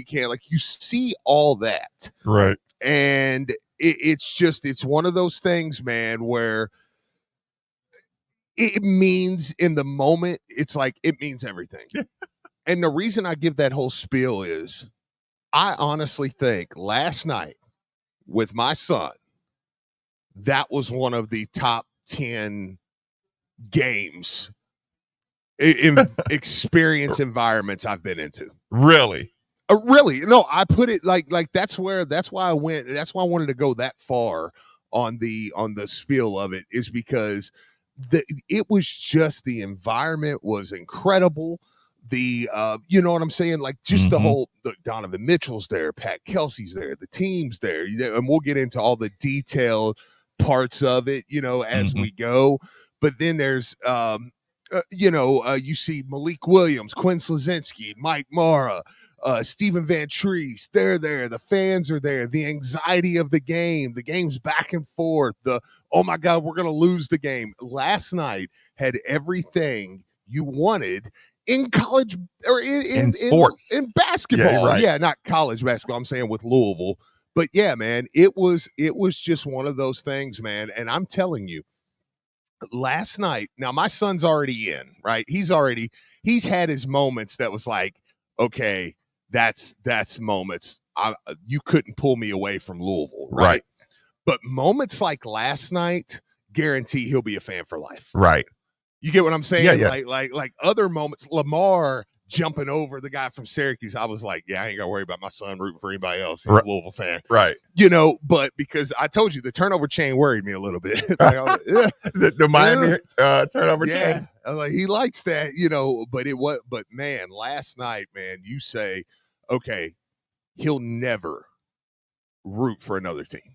can. Like, you see all that. Right. And it's one of those things, man, where it means in the moment, it's like, it means everything. And the reason I give that whole spiel is I honestly think last night with my son, that was one of the top 10 games in experience environments I've been into. Really? Really? No, I put it like that's why I wanted to go that far on the spiel of it, is because it was just, the environment was incredible. The you know what I'm saying? Like, just the whole, Donovan Mitchell's there, Pat Kelsey's there, the team's there, and we'll get into all the detailed parts of it, as we go. But then there's you see Malik Williams, Quinn Slazinski, Mike Mara, Stephen Van Treese, they're there. The fans are there. The anxiety of the game's back and forth. Oh my God, we're going to lose the game. Last night had everything you wanted in college, or in sports, in basketball. Yeah, right. Yeah, not college basketball. I'm saying with Louisville. But yeah, man, it was just one of those things, man. And I'm telling you, last night, now my son's already in, right? He's had his moments that was like, okay, that's moments. You couldn't pull me away from Louisville, right? But moments like last night, guarantee he'll be a fan for life. Right. You get what I'm saying? Yeah. Like other moments, Lamar jumping over the guy from Syracuse, I was like, yeah, I ain't got to worry about my son rooting for anybody else. He's a Louisville fan. Right. But because I told you, the turnover chain worried me a little bit. Like, I was like, yeah. the Miami turnover chain. I was like, he likes that, but man, last night, man, you say, okay, he'll never root for another team.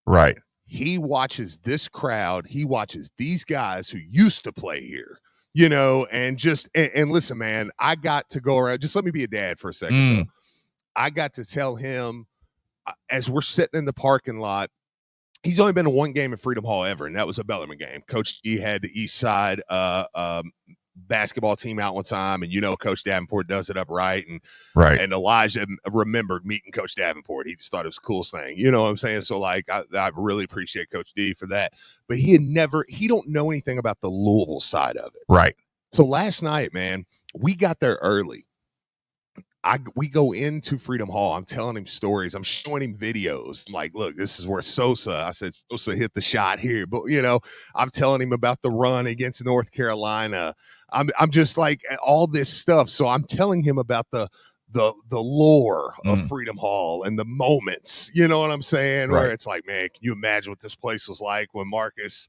Right. He watches this crowd. He watches these guys who used to play here, and listen, man, I got to go around. Just let me be a dad for a second. I got to tell him, as we're sitting in the parking lot, he's only been to one game at Freedom Hall ever, and that was a Bellarmine game. Coach G had the East Side basketball team out one time, and Coach Davenport does it up right. And Elijah remembered meeting Coach Davenport. He just thought it was the coolest thing. You know what I'm saying? So like, I really appreciate Coach D for that. But he don't know anything about the Louisville side of it. Right. So last night, man, we got there early. We go into Freedom Hall. I'm telling him stories. I'm showing him videos. I'm like, look, this is where I said Sosa hit the shot here. But, I'm telling him about the run against North Carolina. I'm just like all this stuff. So I'm telling him about the lore of Freedom Hall and the moments, you know what I'm saying? Right. Where it's like, man, can you imagine what this place was like when Marcus,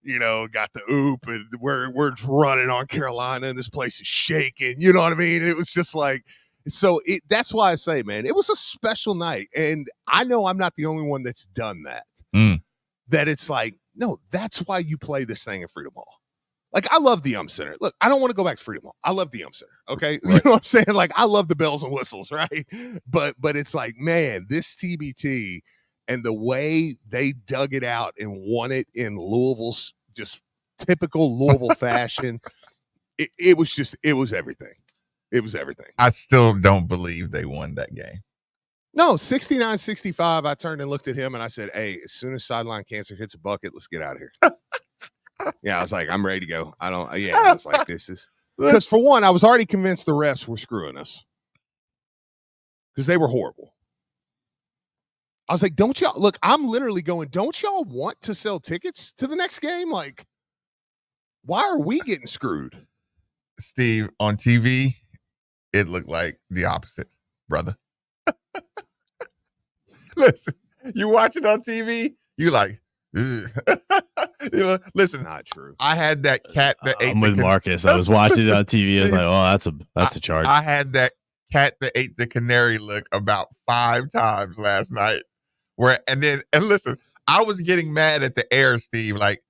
got the oop and we're running on Carolina and this place is shaking. You know what I mean? It was just like, so that's why I say, man, it was a special night. And I know I'm not the only one that's done that. That it's like, no, that's why you play this thing at Freedom Hall. Like, I love the Center. Look, I don't want to go back to Freedom Hall. I love the Center. Okay. Right. You know what I'm saying? Like, I love the bells and whistles, right? But it's like, man, this TBT and the way they dug it out and won it in Louisville's just typical Louisville fashion, it was everything. It was everything. I still don't believe they won that game. No, 69-65. I turned and looked at him and I said, hey, as soon as sideline cancer hits a bucket, let's get out of here. Yeah, I was like, I'm ready to go. I was like, this is, because for one, I was already convinced the refs were screwing us because they were horrible. I was like, don't y'all, look, I'm literally going, don't y'all want to sell tickets to the next game? Like, why are we getting screwed? Steve, on TV, it looked like the opposite, brother. Listen, you watch it on TV, you like, listen. Not true. I had that cat that ate. I'm with Marcus. I was watching it on TV. I was like, oh, that's a charge. I had that cat that ate the canary look about 5 times last night. And listen, I was getting mad at the air, Steve. Like,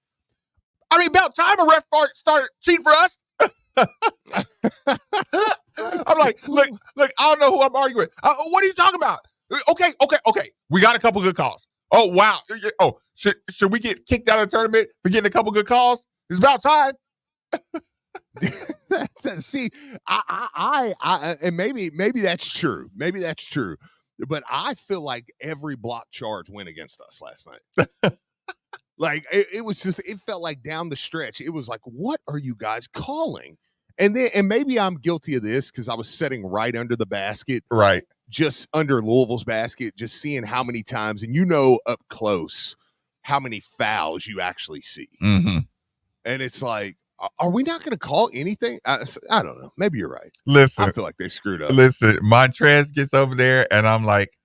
I mean, about time a ref start cheating for us. I'm like, look, I don't know who I'm arguing. What are you talking about? Okay. We got a couple good calls. Oh, wow. Oh, should we get kicked out of the tournament for getting a couple good calls? It's about time. See, and maybe that's true. Maybe that's true. But I feel like every block charge went against us last night. Like it was just, it felt like down the stretch, it was like, what are you guys calling? And maybe I'm guilty of this because I was sitting right under the basket, Right. just under Louisville's basket, just seeing how many times, and up close how many fouls you actually see. Mm-hmm. And it's like, are we not going to call anything? I don't know. Maybe you're right. Listen, I feel like they screwed up. Listen, Montrez gets over there, and I'm like,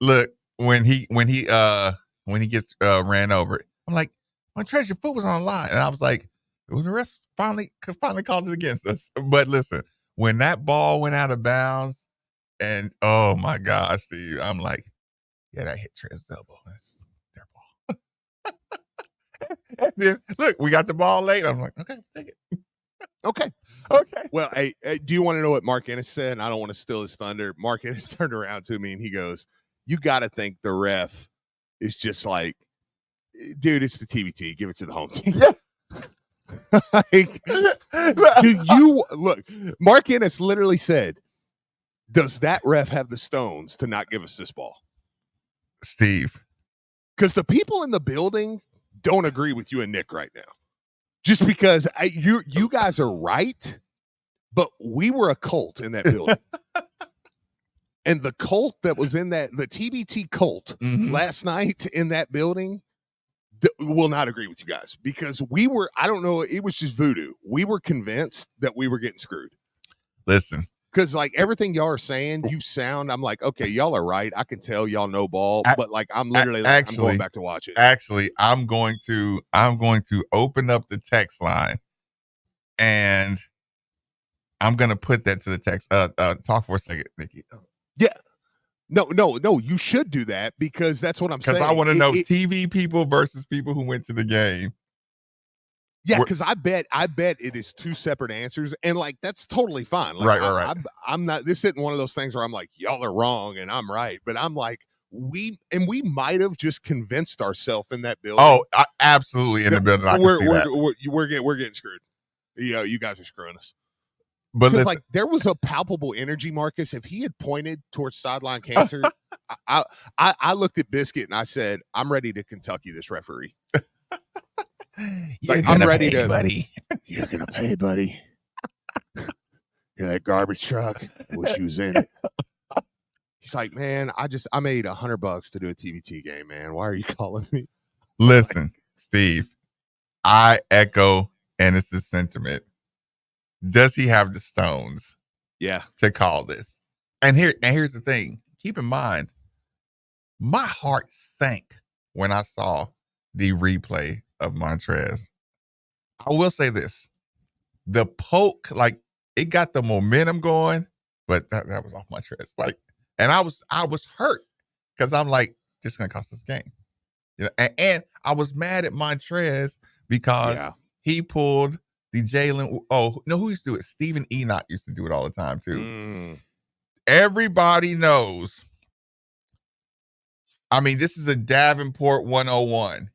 look, when he gets ran over, I'm like, Montrez, your foot was on the line, and I was like, well, the ref finally called it against us. But listen, when that ball went out of bounds, and oh my gosh, Steve, I'm like, yeah, that hit Trez's elbow. That's their ball. And then look, we got the ball late. I'm like, okay, take it. Okay. Well, hey, do you want to know what Mark Ennis said? And I don't want to steal his thunder. Mark Ennis turned around to me and he goes, you got to think the ref is just like, dude, it's the TBT. Give it to the home team. Yeah. Like, do you look? Mark Ennis literally said, does that ref have the stones to not give us this ball? Steve. Because the people in the building don't agree with you and Nick right now. Just because you guys are right, but we were a cult in that building. And the cult that was in the TBT cult last night in that building will not agree with you guys because I don't know, it was just voodoo. We were convinced that we were getting screwed. Listen. Because like everything y'all are saying, I'm like, okay, y'all are right. I can tell y'all know ball, but like I'm literally I'm going back to watch it. Actually, I'm going to open up the text line and I'm gonna put that to the text. Talk for a second, Nikki. Yeah. No, you should do that because that's what I'm saying. Because I want to know TV people versus people who went to the game. Yeah, because I bet it is two separate answers, and like that's totally fine. Like, right. I'm not. This isn't one of those things where I'm like, y'all are wrong and I'm right, but I'm like, we might have just convinced ourselves in that building. Oh, absolutely in the building. We're getting screwed. You guys are screwing us. But like there was a palpable energy, Marcus. If he had pointed towards sideline cancer, I looked at Biscuit and I said, I'm ready to Kentucky this referee. Like, I'm ready to, buddy. You're gonna pay, buddy. You're that garbage truck. Wish you was in it. He's like, man, I made $100 to do a TBT game, man. Why are you calling me? Listen, Steve, I echo Ennis's sentiment. Does he have the stones? Yeah, to call this. And here's the thing. Keep in mind, my heart sank when I saw the replay of Montrez. I will say this. The poke, like, it got the momentum going, but that was off Montrez. Like, and I was hurt because I'm like, this is gonna cost us the game. You know, and I was mad at Montrez because he pulled the Jalen. Oh no, who used to do it? Stephen Enoch used to do it all the time too. Everybody knows. I mean, this is a Davenport 101.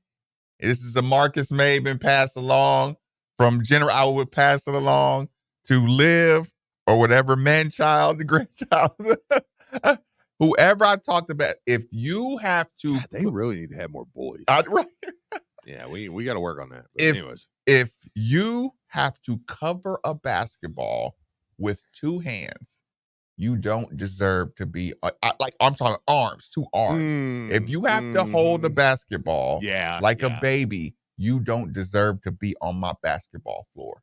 This is a Marcus Maben pass along from General. I would pass it along to Liv or whatever man-child, the grandchild, whoever I talked about. If you have to, God, they really need to have more boys. Right. Yeah, we got to work on that. But anyways, if you have to cover a basketball with two hands, you don't deserve to be like, I'm talking arms, two arms. If you have to hold a basketball like a baby, you don't deserve to be on my basketball floor.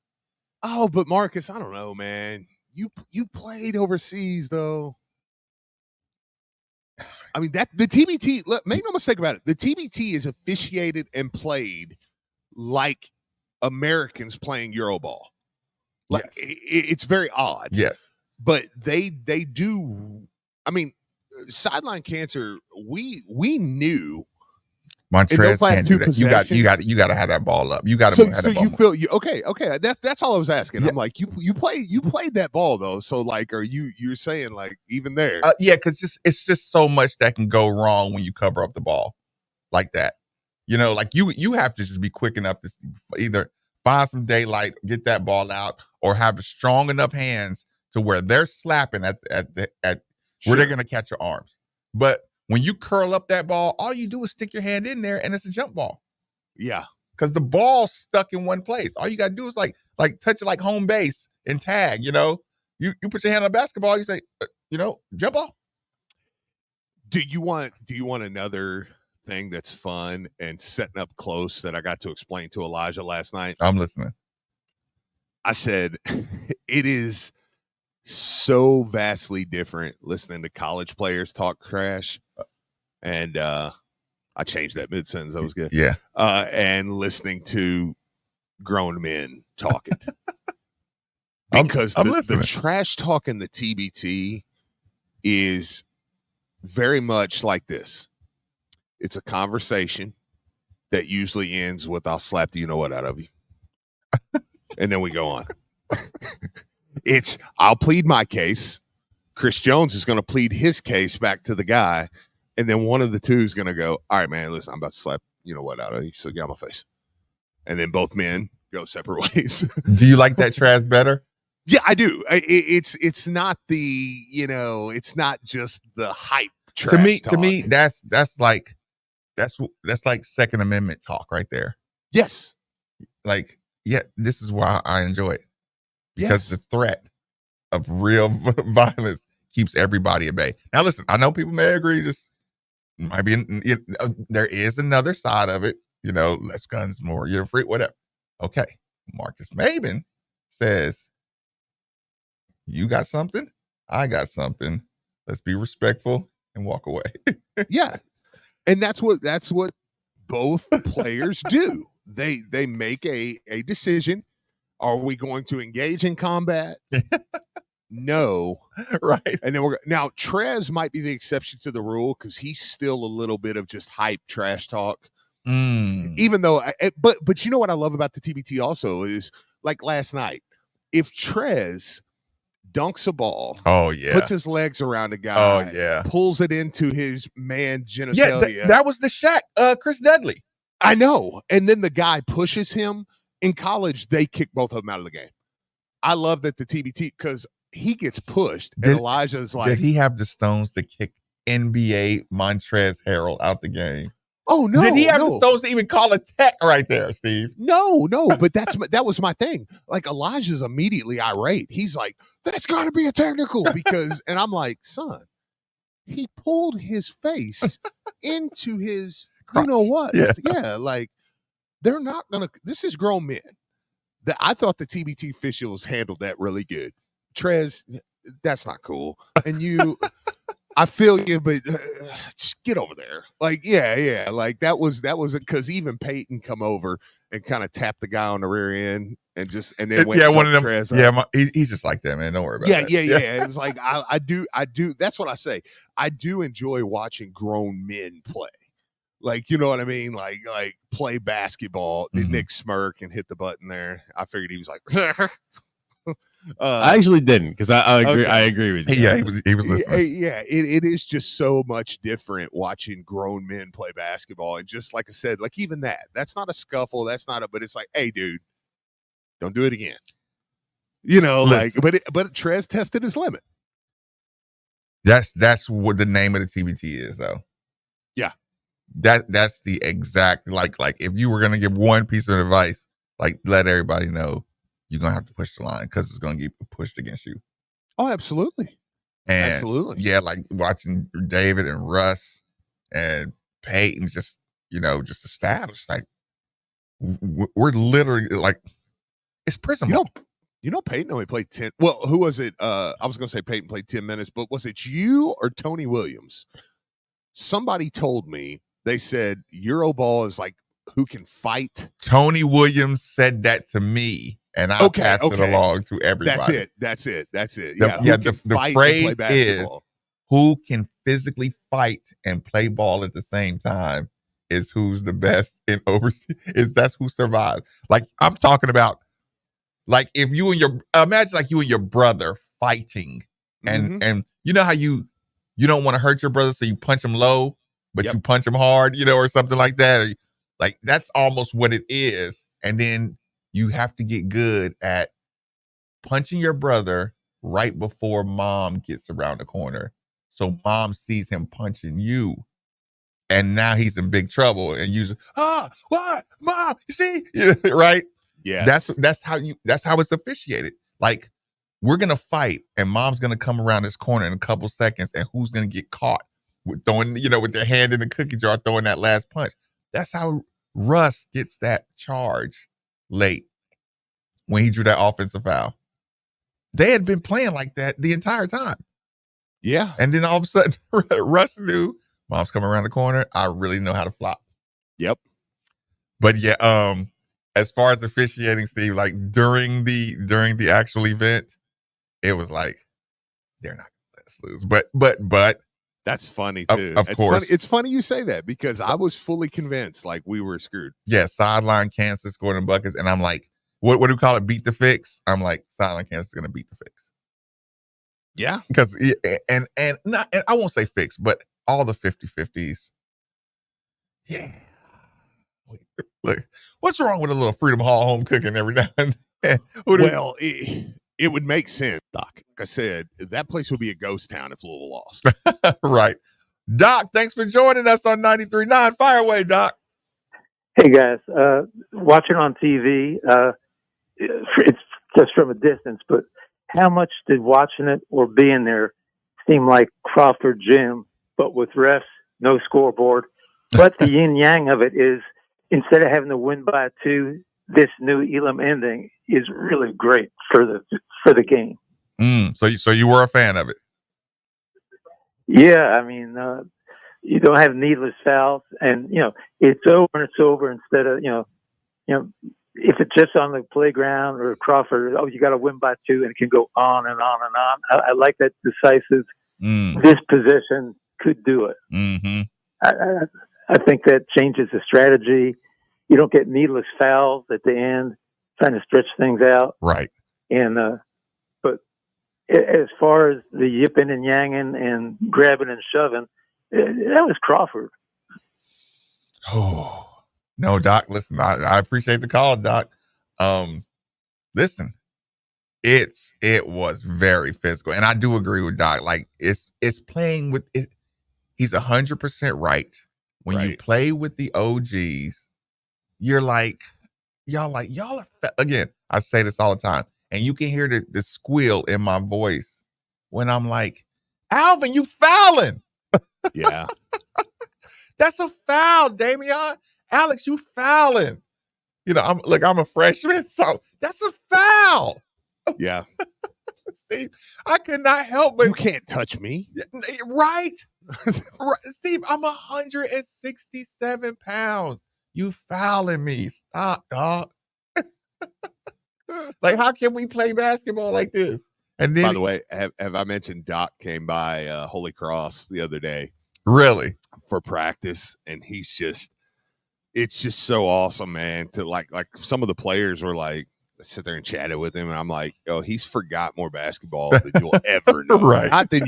Oh, but Marcus, I don't know, man. You played overseas though. I mean, that the TBT, make no mistake about it. The TBT is officiated and played like Americans playing Euroball. Like it's very odd. Yes. But they do. I mean, sideline cancer. We knew. Montrez can't do that. You got to have that ball up. You got to have that ball. So you feel okay. That's all I was asking. Yeah. I'm like, you played that ball though. So like, are you're saying like even there? Yeah, because it's just so much that can go wrong when you cover up the ball like that. You know, like you have to just be quick enough to either find some daylight, get that ball out, or have strong enough hands to where they're slapping at Sure. where they're gonna catch your arms. But when you curl up that ball, all you do is stick your hand in there, and it's a jump ball. Yeah. Because the ball's stuck in one place. All you gotta do is like touch it like home base and tag. You put your hand on a basketball, you say, jump ball. Do you want another thing that's fun and setting up close that I got to explain to Elijah last night? I'm listening. I said it is so vastly different listening to college players talk trash, and I changed that mid sentence. That was good. Yeah. And listening to grown men talking, because I'm the trash talk in the TBT is very much like this. It's a conversation that usually ends with "I'll slap the you know what out of you," and then we go on. It's I'll plead my case. Chris Jones is going to plead his case back to the guy, and then one of the two is going to go, "All right, man, listen, I'm about to slap you know what out of you, so get out my face." And then both men go separate ways. Do you like that trash better? Yeah, I do. It's not the it's not just the hype. Trash To me, that's like Second Amendment talk right there. Yes. Like, yeah, this is why I enjoy it, because the threat of real violence keeps everybody at bay. Now, listen, I know people may agree. This might be there is another side of it. Less guns, more free, whatever. Okay, Marcus Maben says, "You got something, I got something. Let's be respectful and walk away." Yeah. And that's what both players do. They make a decision. Are we going to engage in combat? No. Right. And then now Trez might be the exception to the rule because he's still a little bit of just hype trash talk. Even though but you know what I love about the TBT also is, like last night, if Trez dunks a ball, puts his legs around a guy, pulls it into his man genitalia. That was the Shaq, Chris Dudley. I know. And then the guy pushes him. In college, they kick both of them out of the game. I love that the TBT, because he gets pushed, and Elijah's like, did he have the stones to kick NBA Montrezl Harrell out the game? Oh no! Did he have the stones to even call a tech right there, Steve? No. But that was my thing. Like, Elijah's immediately irate. He's like, "That's got to be a technical," because, and I'm like, son, he pulled his face into his, you know what? Yeah, like they're not gonna. This is grown men. I thought the TBT officials handled that really good. Trez, that's not cool. And you. I feel you, but just get over there. Like, yeah. Like that was because even Peyton come over and kind of tapped the guy on the rear end and then went one of them. Trez he's just like that, man. Don't worry about that. Yeah. It's like I do. That's what I say. I do enjoy watching grown men play. Like, you know what I mean? Like play basketball. Mm-hmm. Nick smirk and hit the button there. I figured he was like. I actually didn't, because I agree. Okay. I agree with you. Yeah, he was listening. Yeah, it is just so much different watching grown men play basketball, and just like I said, like even that's not a scuffle, but it's like, hey, dude, don't do it again. But Trez tested his limit. That's what the name of the TBT is, though. Yeah, that's the exact like if you were gonna give one piece of advice, like let everybody know. You're going to have to push the line because it's going to get pushed against you. Oh, absolutely. And absolutely. Yeah, like watching David and Russ and Peyton just established. Like, we're literally like, it's prison ball. Peyton only played 10. Well, who was it? I was going to say Peyton played 10 minutes, but was it you or Tony Williams? Somebody told me, they said Euroball is like who can fight. Tony Williams said that to me. And I passed it along to everybody. That's it. The phrase is, who can physically fight and play ball at the same time is who's the best in overseas. That's who survives. Like, I'm talking about, like, if you and imagine like you and your brother fighting, and you know how you don't want to hurt your brother, so you punch him low, but you punch him hard, or something like that. Like, that's almost what it is. And then you have to get good at punching your brother right before mom gets around the corner. So mom sees him punching you. And now he's in big trouble. And you what? Mom, you see? Right? Yeah. That's how it's officiated. Like, we're gonna fight, and mom's gonna come around this corner in a couple seconds, and who's gonna get caught with throwing, with their hand in the cookie jar, throwing that last punch. That's how Russ gets that charge late when he drew that offensive foul. They had been playing like that the entire time. Yeah. And then all of a sudden, Russ knew mom's coming around the corner. I really know how to flop. Yep. But yeah, as far as officiating, Steve, like during the actual event, it was like, they're not gonna let us lose. But that's funny too. Of course. It's funny you say that, because I was fully convinced like we were screwed. Yeah, sideline Kansas scored in buckets, and I'm like, what do we call it? Beat the fix. I'm like, sideline Kansas is gonna beat the fix. Yeah. Because and I won't say fix, but all the 50-50s. Yeah. Look, what's wrong with a little Freedom Hall home cooking every now and then? Well, it would make sense, Doc. Like I said, that place would be a ghost town if Louisville lost. Right. Doc, thanks for joining us on 93.9. Fire away, Doc. Hey, guys. Watching on TV, it's just from a distance, but how much did watching it or being there seem like Crawford Gym, but with refs, no scoreboard? But the yin-yang of it is, instead of having to win by 2, this new Elam ending is really great for the game. So you were a fan of it? Yeah, I mean, you don't have needless fouls, and it's over and it's over. Instead of if it's just on the playground or Crawford, you got to win by 2, and it can go on and on and on. I like that decisive. This position could do it. Mm-hmm. I think that changes the strategy. You don't get needless fouls at the end, trying to stretch things out. Right. And but as far as the yipping and yanging and grabbing and shoving, that was Crawford. Oh no, Doc. Listen, I appreciate the call, Doc. Listen, it was very physical, and I do agree with Doc. Like, it's playing with it. He's 100% right. When you play with the OGs, you're like, y'all are again, I say this all the time, and you can hear the squeal in my voice when I'm like, Alvin, you fouling. Yeah. That's a foul, Damian. Alex, you fouling. I'm a freshman, so that's a foul. Yeah. Steve, I could not help but you can't touch me. Right. Steve, I'm 167 pounds. You fouling me. Stop, dog. Like, how can we play basketball like this? And then, by the way, have I mentioned Doc came by Holy Cross the other day? Really? For practice, and it's just so awesome, man. To like some of the players were like, sit there and chatted with him, and I'm like, oh, he's forgot more basketball than you'll ever know. Right. Not than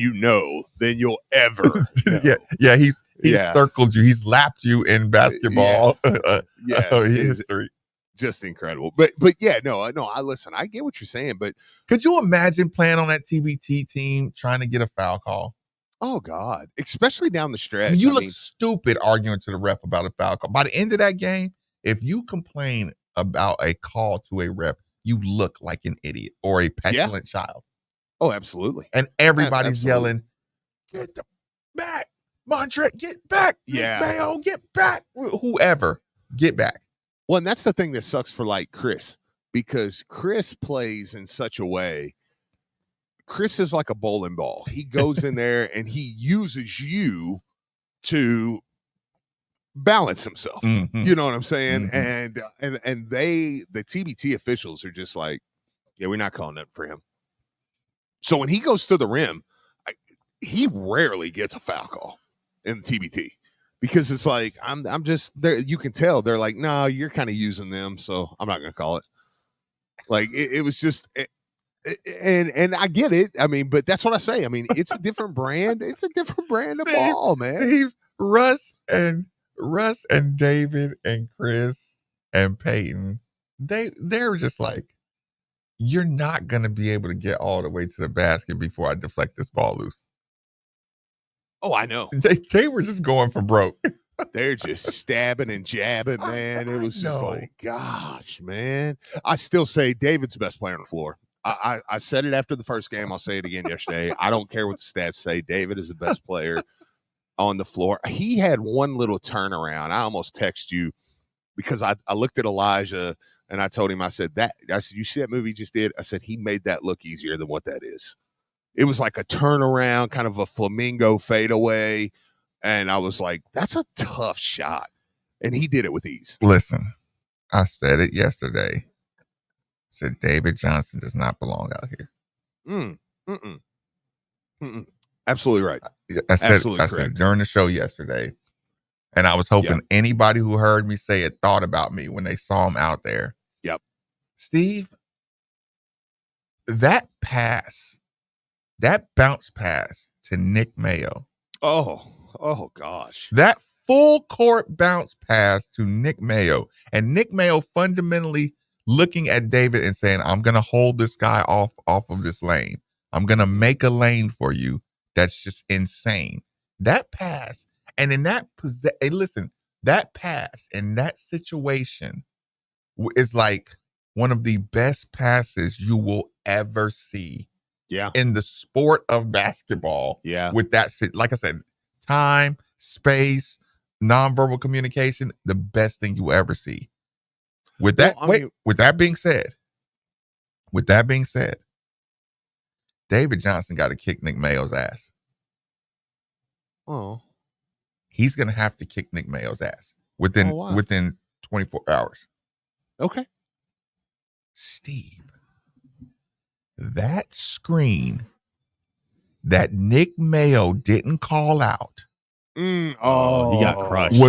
than you'll ever know. Yeah, he's circled you, he's lapped you in basketball history. Just incredible. But yeah, no, I listen, I get what you're saying, but could you imagine playing on that TBT team trying to get a foul call? Oh God, especially down the stretch. I mean, you look stupid arguing to the ref about a foul call. By the end of that game, if you complain about a call to a ref, you look like an idiot or a petulant child. Oh, absolutely. And everybody's yelling, get back, Montre, get back. Yeah. Mayo, get back. Whoever, get back. Well, and that's the thing that sucks for like Chris, because Chris plays in such a way. Chris is like a bowling ball. He goes in there and he uses you to balance himself. Mm-hmm. You know what I'm saying? Mm-hmm. And the TBT officials are just like, yeah, we're not calling that for him. So when he goes to the rim, he rarely gets a foul call in the TBT, because it's like, I'm just there. You can tell they're like, no, you're kind of using them, so I'm not going to call it. Like it was just, and I get it. I mean, but that's what I say. I mean, it's a different brand. It's a different brand of ball, man. Steve, Russ and David and Chris and Peyton, they were just like, you're not going to be able to get all the way to the basket before I deflect this ball loose. Oh, I know. They were just going for broke. They're just stabbing and jabbing, man. It was just know. like, gosh, man. I still say David's the best player on the floor. I said it after the first game. I'll say it again yesterday. I don't care what the stats say. David is the best player on the floor. He had one little turnaround. I almost text you because I looked at Elijah and I told him, I said, you see that movie he just did? I said, he made that look easier than what that is. It was like a turnaround, kind of a flamingo fadeaway. And I was like, that's a tough shot. And he did it with ease. Listen, I said it yesterday. I said David Johnson does not belong out here. Absolutely right. I said during the show yesterday, and I was hoping anybody who heard me say it thought about me when they saw him out there. Yep. Steve, that bounce pass to Nick Mayo. Oh gosh. That full court bounce pass to Nick Mayo, and Nick Mayo fundamentally looking at David and saying, I'm going to hold this guy off of this lane. I'm going to make a lane for you. That's just insane. That pass, and in that that pass in that situation is like one of the best passes you will ever see. Yeah. In the sport of basketball. Yeah. With that, like I said, time, space, nonverbal communication, the best thing you will ever see. With that, with that being said, David Johnson got to kick Nick Mayo's ass. Oh. He's going to have to kick Nick Mayo's ass within 24 hours. Okay. Steve, that screen that Nick Mayo didn't call out. He got crushed.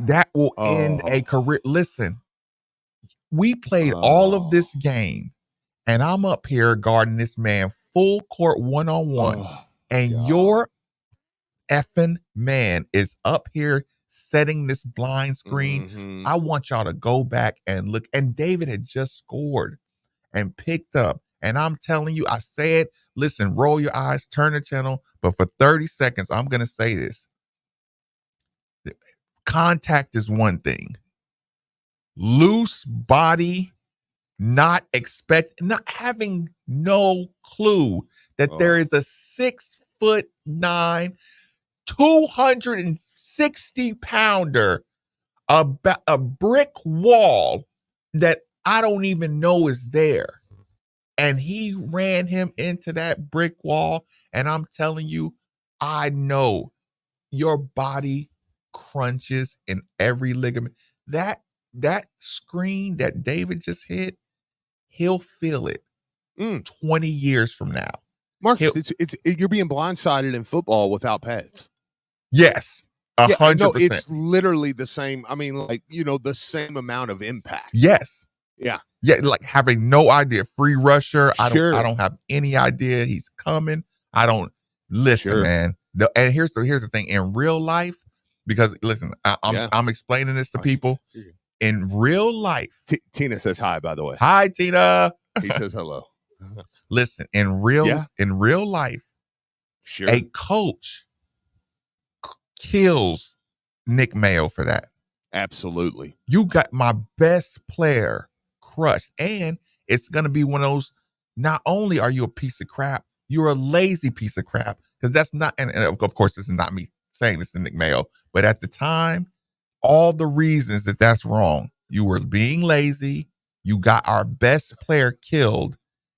That will end a career. Listen, we played all of this game, and I'm up here guarding this man full court one-on-one, and your effing man is up here setting this blind screen. Mm-hmm. I want y'all to go back and look. And David had just scored and picked up. And I'm telling you, I said, listen, roll your eyes, turn the channel. But for 30 seconds, I'm going to say this. Contact is one thing. Loose body, not having no clue that there is a 6'9", 260-pounder, a brick wall that I don't even know is there. And he ran him into that brick wall. And I'm telling you, I know your body crunches in every ligament. That screen that David just hit, he'll feel it 20 years from now. Marcus, you're being blindsided in football without pads. Yes, 100%. No, it's literally the same. I mean, like, the same amount of impact. Yes. Yeah. Yeah, like having no idea. Free rusher. Sure. I don't have any idea he's coming. I don't listen, man. And here's the thing. In real life, because listen, I'm explaining this to people. In real life, Tina says hi, by the way. Hi, Tina. He says hello. Listen, in real life, sure, a coach kills Nick Mayo for that. Absolutely. You got my best player crushed, and it's going to be one of those, not only are you a piece of crap, you're a lazy piece of crap, because that's not, and of course this is not me saying this to Nick Mayo, but at the time, all the reasons that's wrong, you were being lazy, you got our best player killed,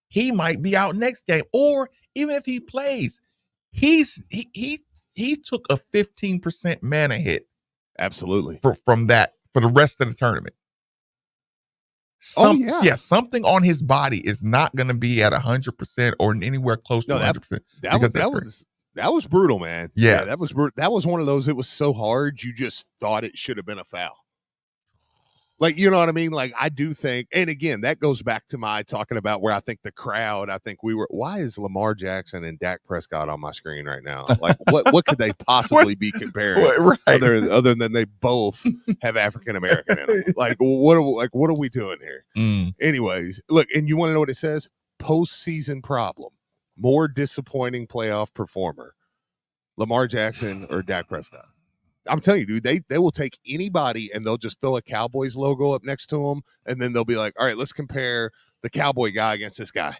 he might be out next game, or even if he plays, he took a 15% mana hit. Absolutely. From that for the rest of the tournament. Something on his body is not going to be at 100% or anywhere close to 100%. That was brutal, man. Yeah, that was brutal. That was one of those. It was so hard, you just thought it should have been a foul. Like, you know what I mean? Like, I do think, and again, that goes back to my talking about where I think the crowd, why is Lamar Jackson and Dak Prescott on my screen right now? Like, what could they possibly be comparing Right. other than they both have African American in them? Like, what are we doing here? Anyways, look, and you want to know what it says? Postseason problem. More disappointing playoff performer. Lamar Jackson or Dak Prescott? I'm telling you, dude, they will take anybody and they'll just throw a Cowboys logo up next to them, and then they'll be like, all right, let's compare the Cowboy guy against this guy.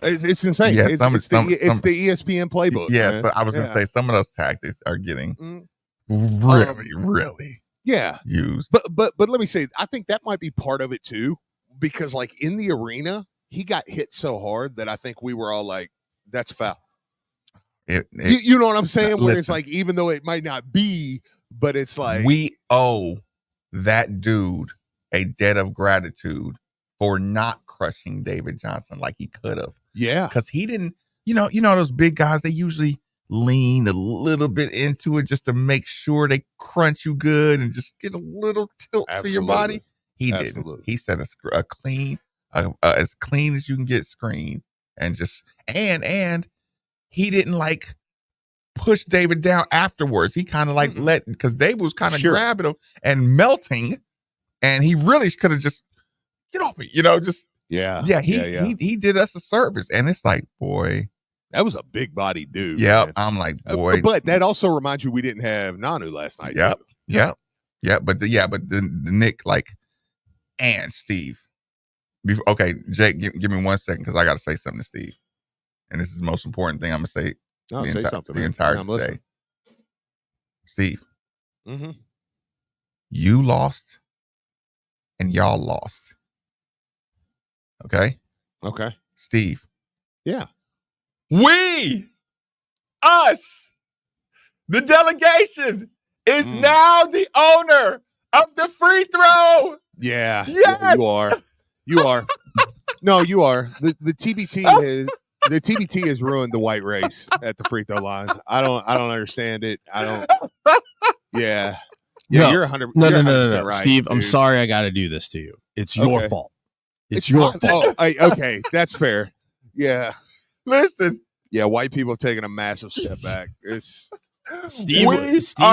It's insane. Yeah, it's the ESPN playbook. Yeah, man. so I was going to say some of those tactics are getting really used. But let me say, I think that might be part of it too, because like in the arena, he got hit so hard that I think we were all like, that's foul. You know what I'm saying? Where it's like, even though it might not be, but it's like, we owe that dude a debt of gratitude for not crushing David Johnson like he could have. Yeah. Because he didn't, you know, those big guys, they usually lean a little bit into it just to make sure they crunch you good and just get a little tilt to your body. He didn't. He set a clean, as clean as you can get screen, and just, and he didn't like push David down afterwards. He kind of like because David was kind of grabbing him and melting, and he really could have just get off me, just he did us a service, and it's like, boy, that was a big body dude. Yeah, I'm like, boy, but that also reminds you we didn't have Nanu last night. But the Nick, like, and Steve. Okay, Jake, give me 1 second because I got to say something to Steve. And this is the most important thing I'm gonna say. The entire day. Steve, you lost, and y'all lost. Okay. Steve. Yeah. Us, the delegation is now the owner of the free throw. Yeah. Yes! Yeah, you are. No, you are. The TBT is. The TBT has ruined the white race at the free throw line. I don't understand it. Yeah. No, you're 100. No. Right, Steve, dude. I'm sorry I got to do this to you. It's your fault. It's your fault. Okay, that's fair. Yeah. Listen. Yeah, white people have taken a massive step back. Steve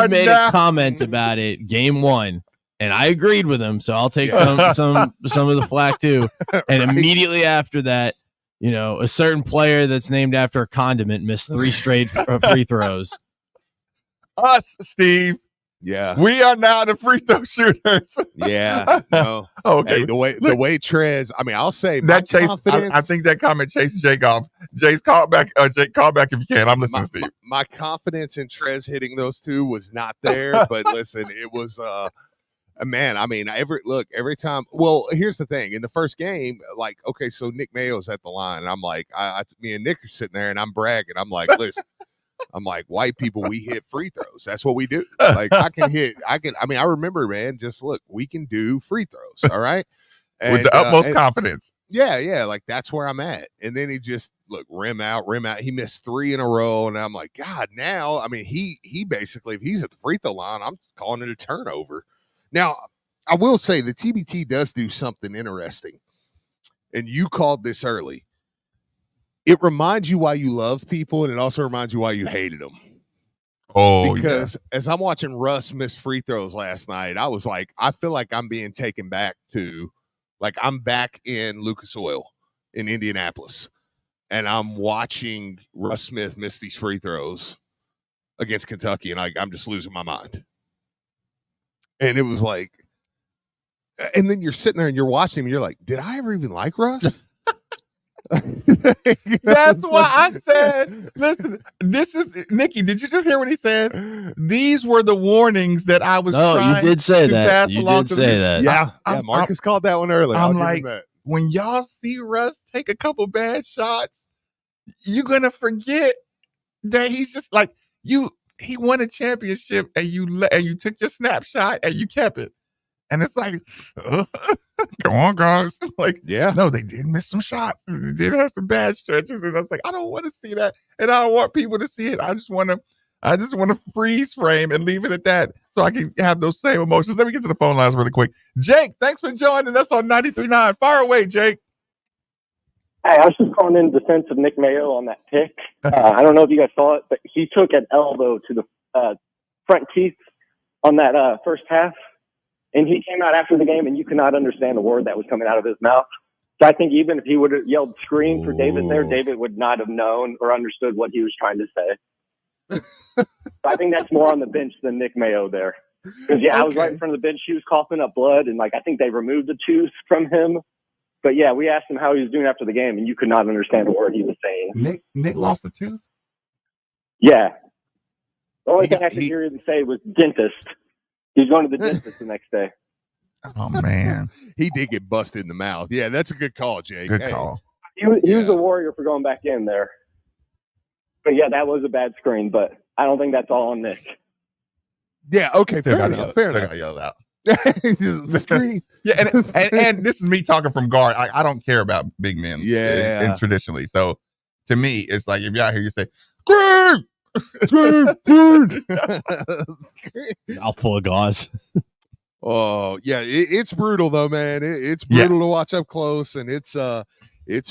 made a comment about it game one, and I agreed with him, so I'll take some of the flack too. And immediately after that, a certain player that's named after a condiment missed 3 straight free throws. Us, Steve. Yeah. We are now the free throw shooters. Yeah. No. Okay. Hey, the way Trez, I'll say that I think that comment chases Jake off. Jake, call back if you can. I'm listening, Steve. My confidence in Trez hitting those 2 was not there, but listen, it was man, every time. Well, here's the thing. In the first game, like, okay, so Nick Mayo's at the line, and I'm like, me and Nick are sitting there, and I'm bragging. I'm like, listen, white people, we hit free throws. That's what we do. Like, I remember, man, just look, we can do free throws. All right. And, with the utmost confidence. Yeah. Like, that's where I'm at. And then he just, look, rim out. He missed 3 in a row. And I'm like, God, now, he basically, if he's at the free throw line, I'm calling it a turnover. Now, I will say the TBT does do something interesting, and you called this early. It reminds you why you love people, and it also reminds you why you hated them. Because as I'm watching Russ miss free throws last night, I was like, I feel like I'm being taken back to, like, I'm back in Lucas Oil in Indianapolis, and I'm watching Russ Smith miss these free throws against Kentucky, and I'm just losing my mind. And it was like, and then you're sitting there and you're watching him, and you're like, did I ever even like Russ? That's why I said, listen, this is, Nikki, did you just hear what he said? These were the warnings that I was trying you did say to that. pass You along did to say the- that. Yeah, Marcus called that one earlier. I'm like, when y'all see Russ take a couple bad shots, you're going to forget that he's just like, he won a championship, and you took your snapshot and you kept it. And it's like, come on, guys. Like, no, they did miss some shots. They did have some bad stretches. And I was like, I don't want to see that. And I don't want people to see it. I just want to I just want to freeze frame and leave it at that so I can have those same emotions. Let me get to the phone lines really quick. Jake, thanks for joining us on 93.9. Fire away, Jake. Hey, I was just calling in defense of Nick Mayo on that pick. I don't know if you guys saw it, but he took an elbow to the front teeth on that first half, and he came out after the game, and you could not understand a word that was coming out of his mouth. So I think even if he would have yelled scream for David there, David would not have known or understood what he was trying to say. So I think that's more on the bench than Nick Mayo there. Because, I was right in front of the bench. He was coughing up blood, and, I think they removed the tooth from him. But, we asked him how he was doing after the game, and you could not understand a word he was saying. Nick lost a tooth? Yeah. The only thing I could hear him say was dentist. He's going to the dentist the next day. Oh, man. He did get busted in the mouth. Yeah, that's a good call, Jake. Good call. He was a warrior for going back in there. But, that was a bad screen, but I don't think that's all on Nick. Yeah, okay, fair enough. Fair enough. I got yelled out. The screen. Yeah, and this is me talking from guard. I don't care about big men. Yeah. And traditionally. So, to me, it's like if you're out here, you say, Scream! Mouthful of gauze. Oh, yeah, it's brutal though, man. It's brutal to watch up close, and it's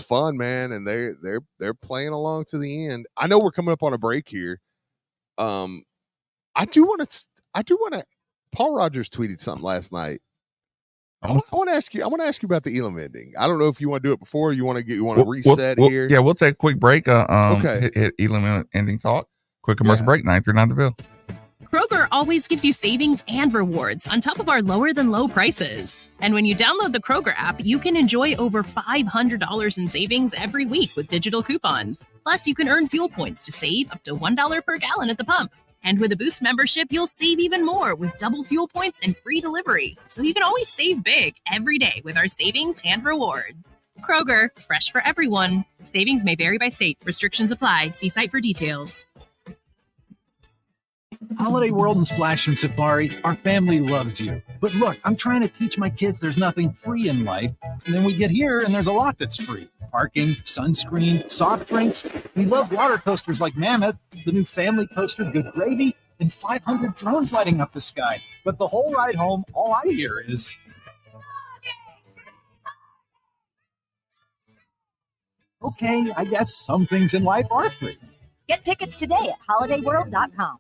fun, man. And they're playing along to the end. I know we're coming up on a break here. I do want to. Paul Rogers tweeted something last night. I want to ask you about the Elam ending. I don't know if you want to do it before. You want to reset here. Yeah, we'll take a quick break. Okay. Hit Elam ending talk. Quick commercial break. 939 the Ville. Kroger always gives you savings and rewards on top of our lower than low prices. And when you download the Kroger app, you can enjoy over $500 in savings every week with digital coupons. Plus, you can earn fuel points to save up to $1 per gallon at the pump. And with a Boost membership, you'll save even more with double fuel points and free delivery. So you can always save big every day with our savings and rewards. Kroger, fresh for everyone. Savings may vary by state. Restrictions apply. See site for details. Holiday World and Splash and Safari, our family loves you. But look, I'm trying to teach my kids there's nothing free in life. And then we get here and there's a lot that's free. Parking, sunscreen, soft drinks. We love water coasters like Mammoth, the new family coaster, Good Gravy, and 500 drones lighting up the sky. But the whole ride home, all I hear is... Okay, I guess some things in life are free. Get tickets today at holidayworld.com.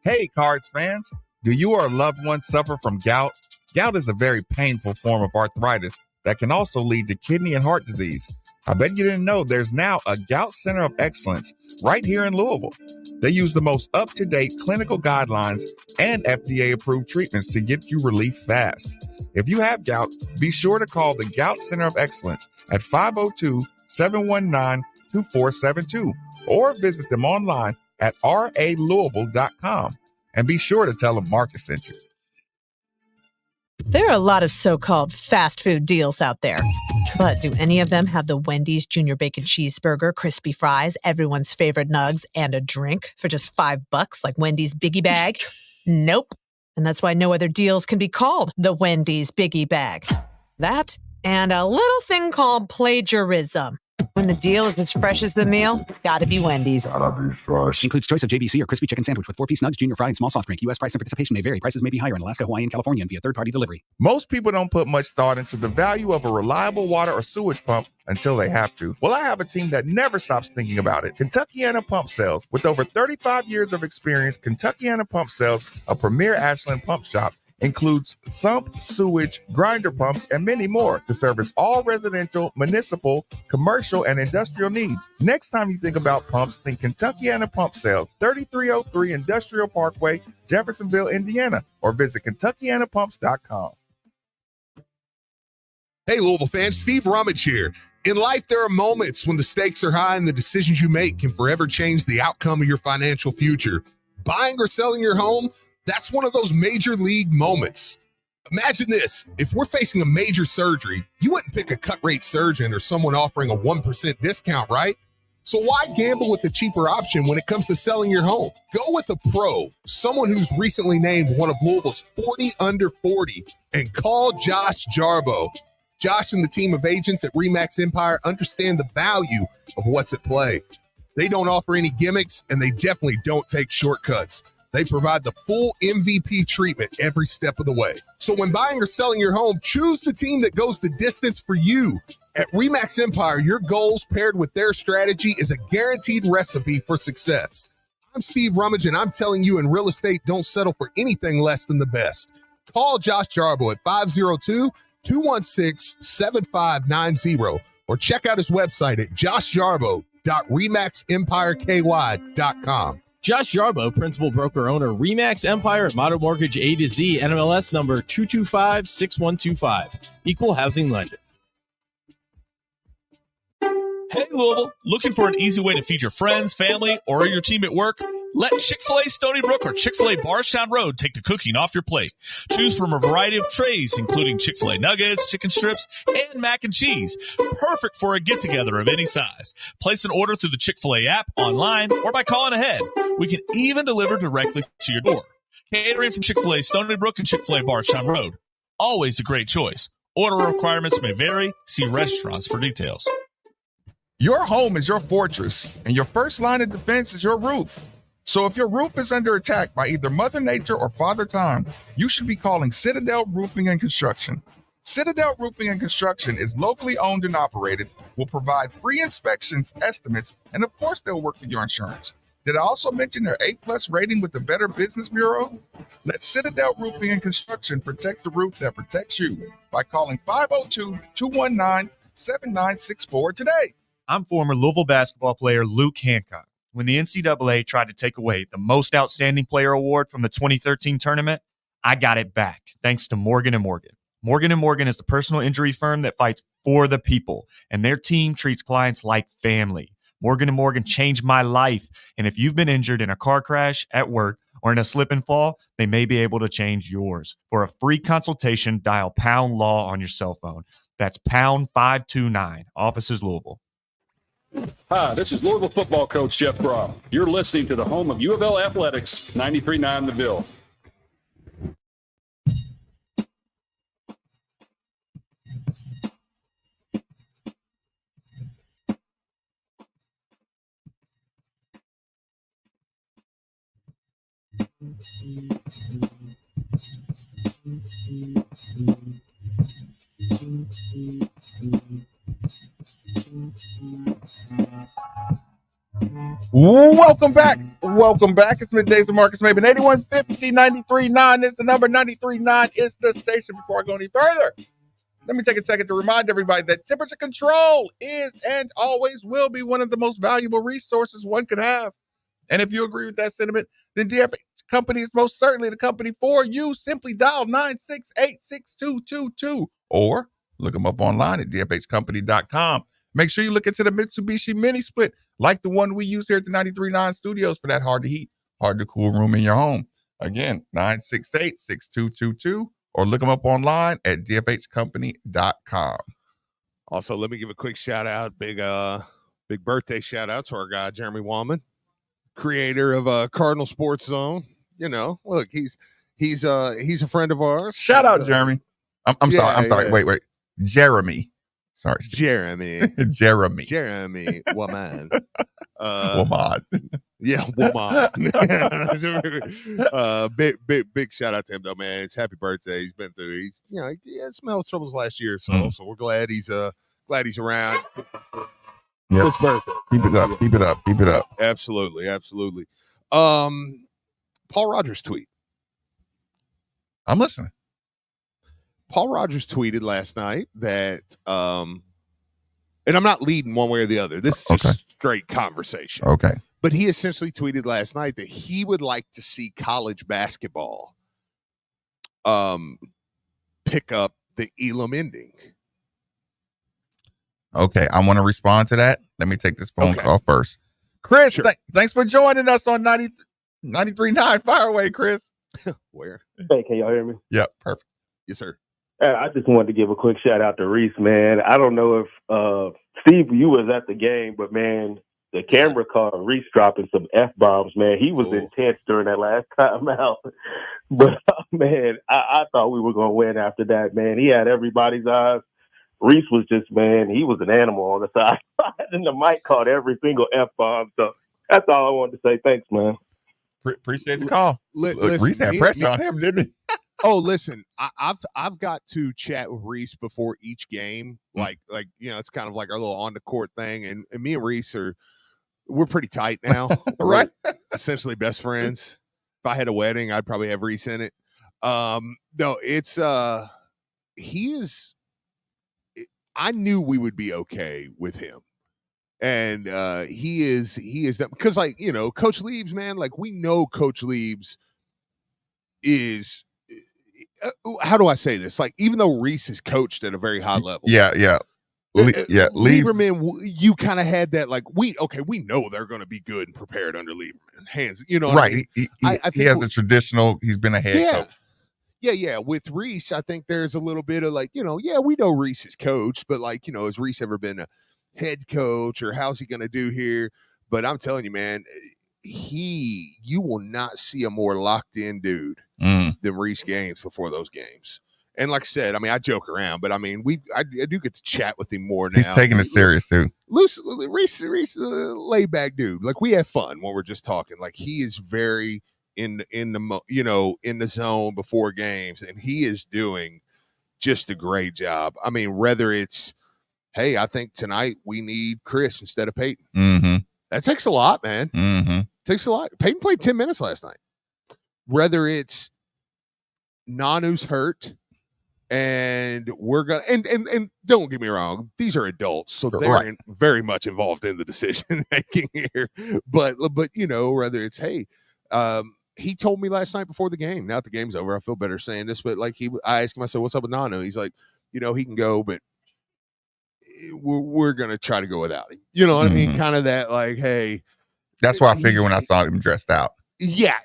Hey, Cards fans. Do you or a loved one suffer from gout? Gout is a very painful form of arthritis that can also lead to kidney and heart disease. I bet you didn't know there's now a Gout Center of Excellence right here in Louisville. They use the most up-to-date clinical guidelines and FDA-approved treatments to get you relief fast. If you have gout, be sure to call the Gout Center of Excellence at 502-719-2472 or visit them online at ralouisville.com. And be sure to tell them Marcus sent you. There are a lot of so-called fast food deals out there. But do any of them have the Wendy's Junior Bacon Cheeseburger, crispy fries, everyone's favorite nugs, and a drink for just $5 like Wendy's Biggie Bag? Nope. And that's why no other deals can be called the Wendy's Biggie Bag. That and a little thing called plagiarism. When the deal is as fresh as the meal, gotta be Wendy's. Gotta be fresh. Includes choice of JBC or crispy chicken sandwich with 4-piece nugs, junior fry, and small soft drink. U.S. price and participation may vary. Prices may be higher in Alaska, Hawaii, and California and via third-party delivery. Most people don't put much thought into the value of a reliable water or sewage pump until they have to. Well, I have a team that never stops thinking about it. Kentuckiana Pump Sales. With over 35 years of experience, Kentuckiana Pump Sales, a premier Ashland pump shop, includes sump, sewage, grinder pumps, and many more to service all residential, municipal, commercial, and industrial needs. Next time you think about pumps, think Kentuckiana Pump Sales, 3303 Industrial Parkway, Jeffersonville, Indiana, or visit KentuckianaPumps.com. Hey, Louisville fans, Steve Rummage here. In life, there are moments when the stakes are high and the decisions you make can forever change the outcome of your financial future. Buying or selling your home? That's one of those major league moments. Imagine this. If we're facing a major surgery, you wouldn't pick a cut rate surgeon or someone offering a 1% discount, right? So why gamble with a cheaper option when it comes to selling your home? Go with a pro, someone who's recently named one of Louisville's 40 under 40, and call Josh Jarbo. Josh and the team of agents at RE/MAX Empire understand the value of what's at play. They don't offer any gimmicks, and they definitely don't take shortcuts. They provide the full MVP treatment every step of the way. So when buying or selling your home, choose the team that goes the distance for you. At RE/MAX Empire, your goals paired with their strategy is a guaranteed recipe for success. I'm Steve Rummage, and I'm telling you, in real estate, don't settle for anything less than the best. Call Josh Jarbo at 502-216-7590 or check out his website at joshjarbo.remaxempireky.com. Josh Jarbo, principal broker owner, RE/MAX Empire at Modern Mortgage A to Z, NMLS number 2256125. Equal housing lender. Hey, Louisville, looking for an easy way to feed your friends, family, or your team at work? Let Chick-fil-A Stony Brook or Chick-fil-A Bardstown Road take the cooking off your plate. Choose from a variety of trays, including Chick-fil-A nuggets, chicken strips, and mac and cheese. Perfect for a get-together of any size. Place an order through the Chick-fil-A app, online, or by calling ahead. We can even deliver directly to your door. Catering from Chick-fil-A Stony Brook and Chick-fil-A Bardstown Road. Always a great choice. Order requirements may vary. See restaurants for details. Your home is your fortress, and your first line of defense is your roof. So if your roof is under attack by either Mother Nature or Father Time, you should be calling Citadel Roofing and Construction. Citadel Roofing and Construction is locally owned and operated, will provide free inspections, estimates, and of course they'll work with your insurance. Did I also mention their A+ rating with the Better Business Bureau? Let Citadel Roofing and Construction protect the roof that protects you by calling 502-219-7964 today. I'm former Louisville basketball player Luke Hancock. When the NCAA tried to take away the Most Outstanding Player Award from the 2013 tournament, I got it back thanks to Morgan & Morgan. Morgan & Morgan is the personal injury firm that fights for the people, and their team treats clients like family. Morgan & Morgan changed my life, and if you've been injured in a car crash, at work, or in a slip and fall, they may be able to change yours. For a free consultation, dial #LAW on your cell phone. That's #529, Offices Louisville. Hi, this is Louisville football coach Jeff Brown. You're listening to the home of U of L Athletics, 93.9 The Ville. Welcome back. It's Middays with Marcus Maben. 8150 93.9 is the number. 93.9 is the station. Before I go any further, let me take a second to remind everybody that temperature control is and always will be one of the most valuable resources one could have. And if you agree with that sentiment, then DFH Company is most certainly the company for you. Simply dial 968-6222 or look them up online at dfhcompany.com. Make sure you look into the Mitsubishi Mini Split, like the one we use here at the 93.9 Studios for that hard to heat, hard to cool room in your home. Again, 968-6222 or look them up online at dfhcompany.com. Also, let me give a quick shout out, big birthday shout out to our guy, Jeremy Wallman, creator of Cardinal Sports Zone. You know, look, he's a friend of ours. Shout out, Jeremy. I'm sorry. Wait. Jeremy. Sorry, Jeremy. Jeremy Woman. Woman. Yeah, woman. Big shout out to him though, man. It's happy birthday. He's been through. He had some health troubles last year, so we're glad he's around. Yep. Keep it up. Absolutely. Paul Rogers tweet. I'm listening. Paul Rogers tweeted last night that, and I'm not leading one way or the other. This is just straight conversation. Okay. But he essentially tweeted last night that he would like to see college basketball pick up the Elam ending. Okay, I want to respond to that. Let me take this phone call first. Chris, Sure. Thanks for joining us on 93.9. Fire away, Chris. Where? Hey, can y'all hear me? Yep, perfect. Yes, sir. I just wanted to give a quick shout out to Reese, man. I don't know if Steve, you was at the game, but man, the camera caught Reese dropping some F-bombs, man. He was intense during that last time out. But man, I thought we were going to win after that, man. He had everybody's eyes. Reese was just, man, he was an animal on the side. And the mic caught every single F-bomb. So that's all I wanted to say. Thanks, man. Appreciate the call. Look, listen, Reese had pressure on him, didn't he? Oh, listen, I've got to chat with Reese before each game. Like it's kind of like our little on the court thing. And me and Reese we're pretty tight now. Right. We're essentially best friends. If I had a wedding, I'd probably have Reese in it. No, it's he is. I knew we would be okay with him, and he is that, because Coach Leaves, man, like we know Coach Leaves is. How do I say this? Like, even though Reese is coached at a very high level, Lieberman, you kind of had that, like, we know they're going to be good and prepared under Lieberman. Hands, what I mean? He has a traditional. He's been a head coach. Yeah. With Reese, I think there's a little bit of like, we know Reese is coached, but like, has Reese ever been a head coach, or how's he going to do here? But I'm telling you, man, you will not see a more locked in dude than Reese Gaines before those games. And like I said, I mean, I joke around, but I mean, I do get to chat with him more now. He's taking it serious too. Reese, laid back dude. Like, we have fun when we're just talking. Like, he is very in the zone before games, and he is doing just a great job. I mean, whether it's, hey, I think tonight we need Chris instead of Peyton. Mm-hmm. That takes a lot, man. Mm-hmm. Takes a lot. Peyton played 10 minutes last night. Whether it's Nanu's hurt, and we're gonna and don't get me wrong, these are adults, so they're very much involved in the decision making here. But whether it's, hey, he told me last night before the game. Now that the game's over, I feel better saying this, but like I asked him, I said, "What's up with Nanu?" He's like, he can go, but we're gonna try to go without him. You know what I mean? Kind of that, like, hey. That's why I figured when I saw him dressed out. Yeah.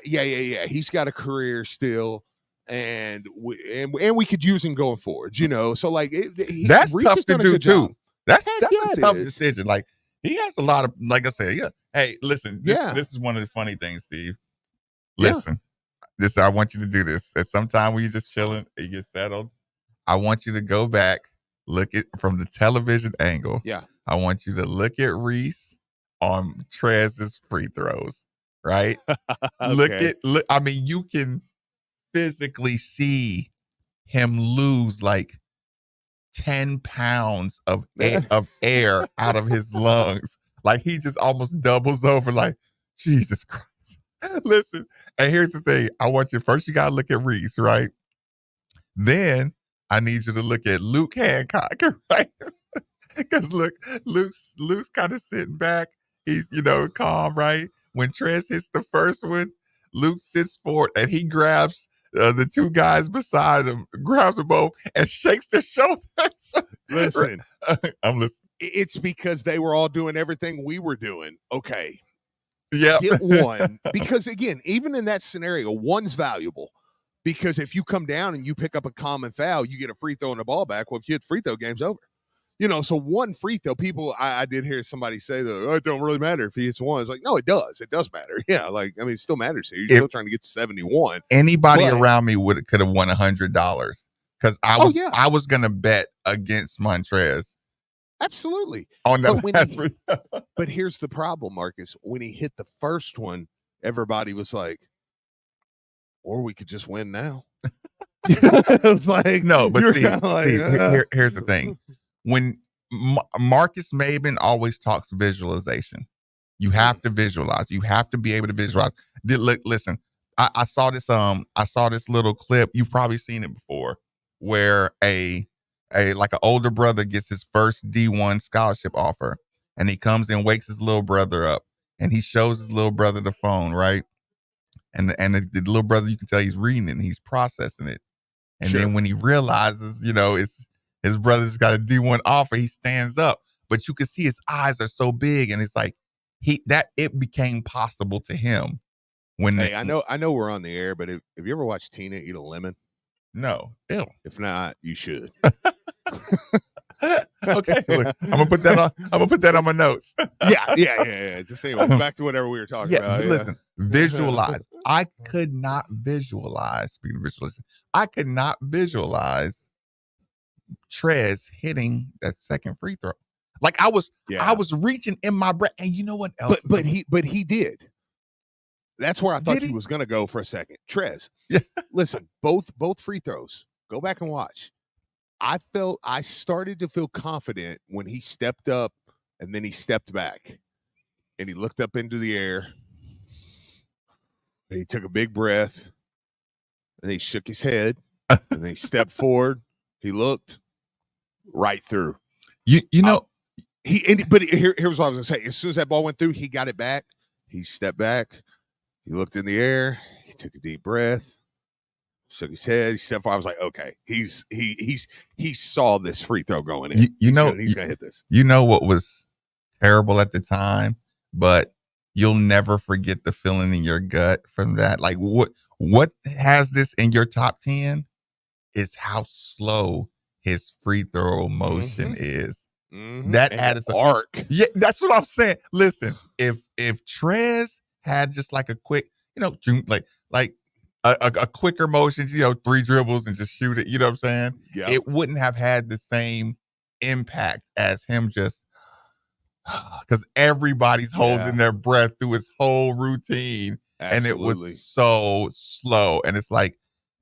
He's got a career still, and we could use him going forward. So like that's tough to do too. That's a tough is. decision. Like, he has a lot of, like I said, Hey, listen, this is one of the funny things, Steve. Listen, I want you to do this. At some time when you're just chilling, you get settled, I want you to go back, look at from the television angle. Yeah. I want you to look at Reese on Trez's free throws, right? Okay. Look. I mean, you can physically see him lose like 10 pounds of air out of his lungs. Like, he just almost doubles over, like, Jesus Christ. Listen, and here's the thing. I want you, first you got to look at Reese, right? Then I need you to look at Luke Hancock, right? Because look, Luke's kind of sitting back. He's, calm, right? When Trez hits the first one, Luke sits forward and he grabs the two guys beside him, grabs them both and shakes their shoulders. Listen, I'm listening. It's because they were all doing everything we were doing. Okay. Yeah. Get one. Because again, even in that scenario, one's valuable. Because if you come down and you pick up a common foul, you get a free throw and the ball back. Well, if you hit free throw, game's over. So one free throw, people, I did hear somebody say that, it don't really matter if he hits one. It's like, no, it does. It does matter. Yeah, like, I mean, it still matters here. You're still trying to get to 71. Anybody around me could have won $100 because I was going to bet against Montrez. Absolutely. On that but here's the problem, Marcus. When he hit the first one, everybody was like, or we could just win now. It was like, no, but Steve, like, here's the thing. When Marcus Maben always talks visualization, you have to visualize. You have to be able to visualize. Listen, I saw this little clip. You've probably seen it before, where an older brother gets his first D1 scholarship offer, and he comes and wakes his little brother up, and he shows his little brother the phone, right? And the little brother, you can tell he's reading it and he's processing it, and then when he realizes, it's his brother's got a D1 offer, he stands up, but you can see his eyes are so big, and it's like it became possible to him. I know we're on the air, but have you ever watched Tina eat a lemon? No. Ew. If not, you should. Okay, look, I'm gonna put that on my notes. Yeah. Just anyway, back to whatever we were talking about. Listen, visualize. I could not visualize. Speaking of visualization, I could not visualize Trez hitting that second free throw. Like I was reaching in my breath, and you know what else? But he did. That's where I thought Did you he? was gonna go for a second. Trez, Yeah. listen, both free throws. Go back and watch. I started to feel confident when he stepped up and then he stepped back and he looked up into the air. And he took a big breath and he shook his head and then he stepped forward. He looked right through. You know, but here's what I was gonna say. As soon as that ball went through, he got it back. He stepped back. He looked in the air. He took a deep breath. Shook his head. He stepped forward. I was like, okay, he saw this free throw going in. he's gonna hit this. You know what was terrible at the time, but you'll never forget the feeling in your gut from that. Like what has this in your top 10 is how slow his free throw motion is. Mm-hmm. That added some arc. Yeah, that's what I'm saying. Listen, if Trez had just like a quick, like a quicker motion, 3 dribbles and just shoot it, you know what I'm saying? Yeah. It wouldn't have had the same impact as him just because everybody's holding their breath through his whole routine. Absolutely. And it was so slow. And it's like,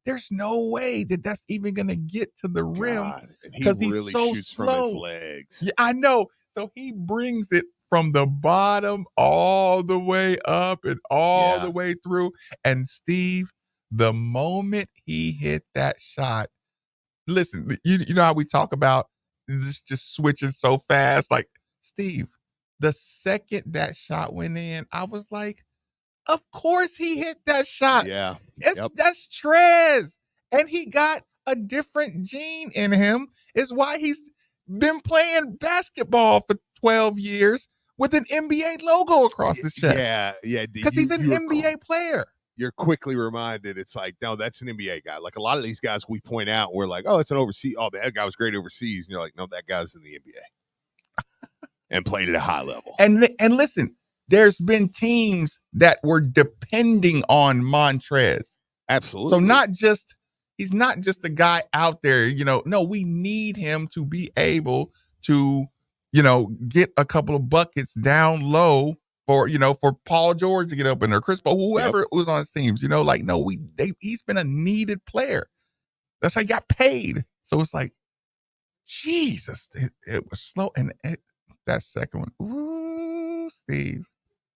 there's no way that's even going to get to the rim because he he's really so shoots slow. from his legs. Yeah, I know. So he brings it from the bottom all the way up and all the way through. And Steve, the moment he hit that shot, listen, you know how we talk about this just switching so fast? Like, Steve, the second that shot went in, I was like, of course he hit that shot. Yeah. That's Trez. And he got a different gene in him. Is why he's been playing basketball for 12 years with an NBA logo across his chest. Yeah. Because he's an NBA player. You're quickly reminded, it's like, no, that's an NBA guy. Like a lot of these guys we point out, we're like, oh, it's an overseas. Oh, man, that guy was great overseas. And you're like, no, that guy's in the NBA and played at a high level. And listen, there's been teams that were depending on Montrez. Absolutely. So he's not just a guy out there, no, we need him to be able to, get a couple of buckets down low for Paul George to get up in there, Chris Paul, whoever was on his teams, he's been a needed player. That's how he got paid. So it's like, Jesus, it was slow. And that second one, ooh, Steve.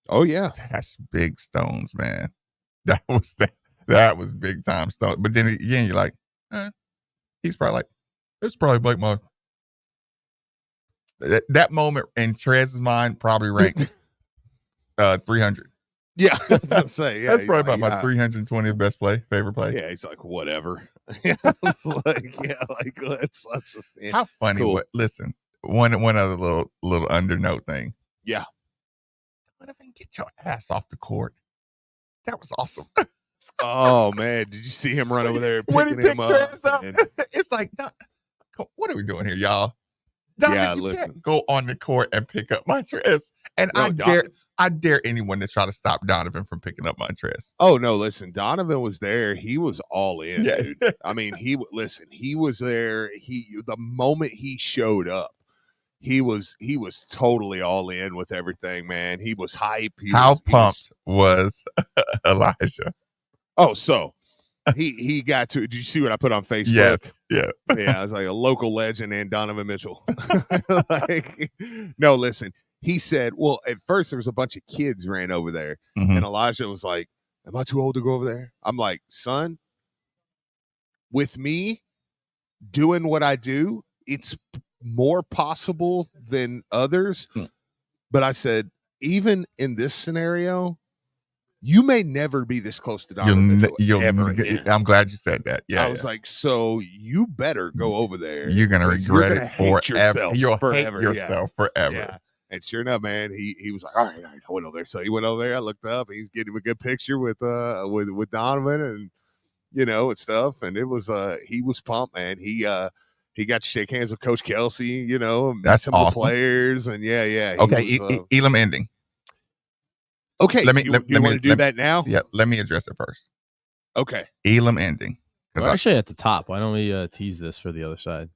Oh yeah, that's big stones, man. That was big time stones. But then again, you're like, he's probably like, it's probably Blake Monk. That moment in Trez's mind probably ranked 300. Yeah, I was about to say, that's probably about my 320th favorite play. Yeah, he's like, whatever. It's like, let's just. Yeah. How funny! Cool. Listen, one other little undernote thing. Yeah. Get your ass off the court. That was awesome. Oh man, did you see him run over there picking him up? It's like, what are we doing here, y'all? You can't go on the court and pick up Montrez. And I dare anyone to try to stop Donovan from picking up Montrez. Oh no, listen, Donovan was there. He was all in, dude. I mean, he was there. The moment he showed up, he was totally all in with everything, man. He was hype. How pumped was Elijah? Oh, so he got to. Did you see what I put on Facebook? Yes. Yeah. Yeah, I was like a local legend and Donovan Mitchell. No, listen. He said, well, at first there was a bunch of kids ran over there, and Elijah was like, "Am I too old to go over there?" I'm like, son, with me doing what I do, it's more possible than others. But I said, even in this scenario, you may never be this close to Donovan Mitchell ever again. I'm glad you said that. Yeah, I was like, so you better go over there. You're gonna regret it forever. You'll forever. hate yourself forever. Yeah. And sure enough, man, he was like, all right, I went over there. So he went over there. I looked up. He's getting a good picture with Donovan and stuff. And it was he was pumped, man. He got to shake hands with Coach Kelsey, That's some awesome. of the players, and yeah. Okay, Elam ending. Okay, you want to do that now? Yeah, let me address it first. Okay, Elam ending. We're actually at the top. Why don't we tease this for the other side?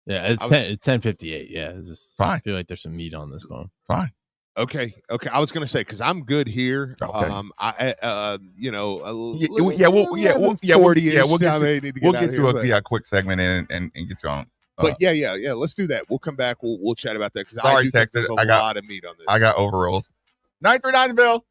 Yeah, it's 10:58. Yeah, fine. I feel like there's some meat on this bone. Fine. Okay. I was gonna say because I'm good here. Okay. We'll get you a quick segment and get you on. But yeah. Let's do that. We'll come back. We'll chat about that because sorry, Texas. There's a lot of meat on this. I got overruled. 939 Ville.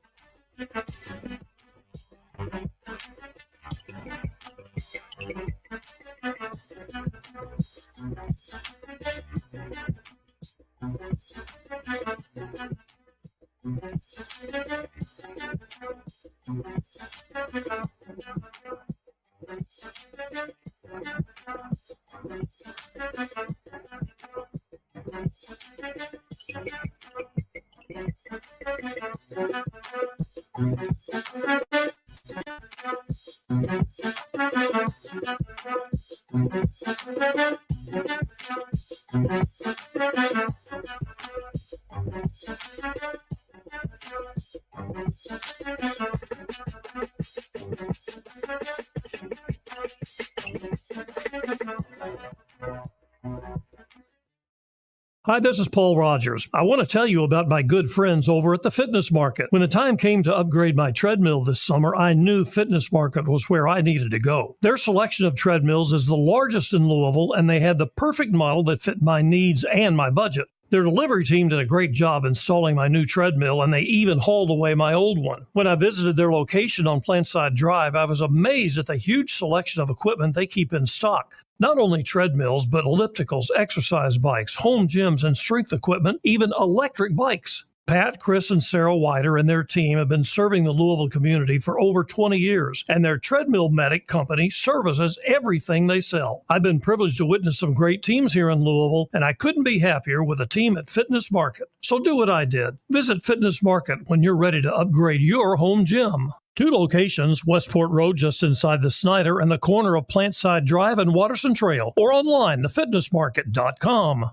Hi, this is Paul Rogers. I want to tell you about my good friends over at the Fitness Market. When the time came to upgrade my treadmill this summer, I knew Fitness Market was where I needed to go. Their selection of treadmills is the largest in Louisville, and they had the perfect model that fit my needs and my budget. Their delivery team did a great job installing my new treadmill, and they even hauled away my old one. When I visited their location on Plantside Drive, I was amazed at the huge selection of equipment they keep in stock. Not only treadmills, but ellipticals, exercise bikes, home gyms, and strength equipment, even electric bikes. Pat, Chris, and Sarah Wider and their team have been serving the Louisville community for over 20 years, and their Treadmill Medic company services everything they sell. I've been privileged to witness some great teams here in Louisville, and I couldn't be happier with the team at Fitness Market. So do what I did. Visit Fitness Market when you're ready to upgrade your home gym. 2 locations, Westport Road just inside the Snyder and the corner of Plantside Drive and Watterson Trail, or online, thefitnessmarket.com.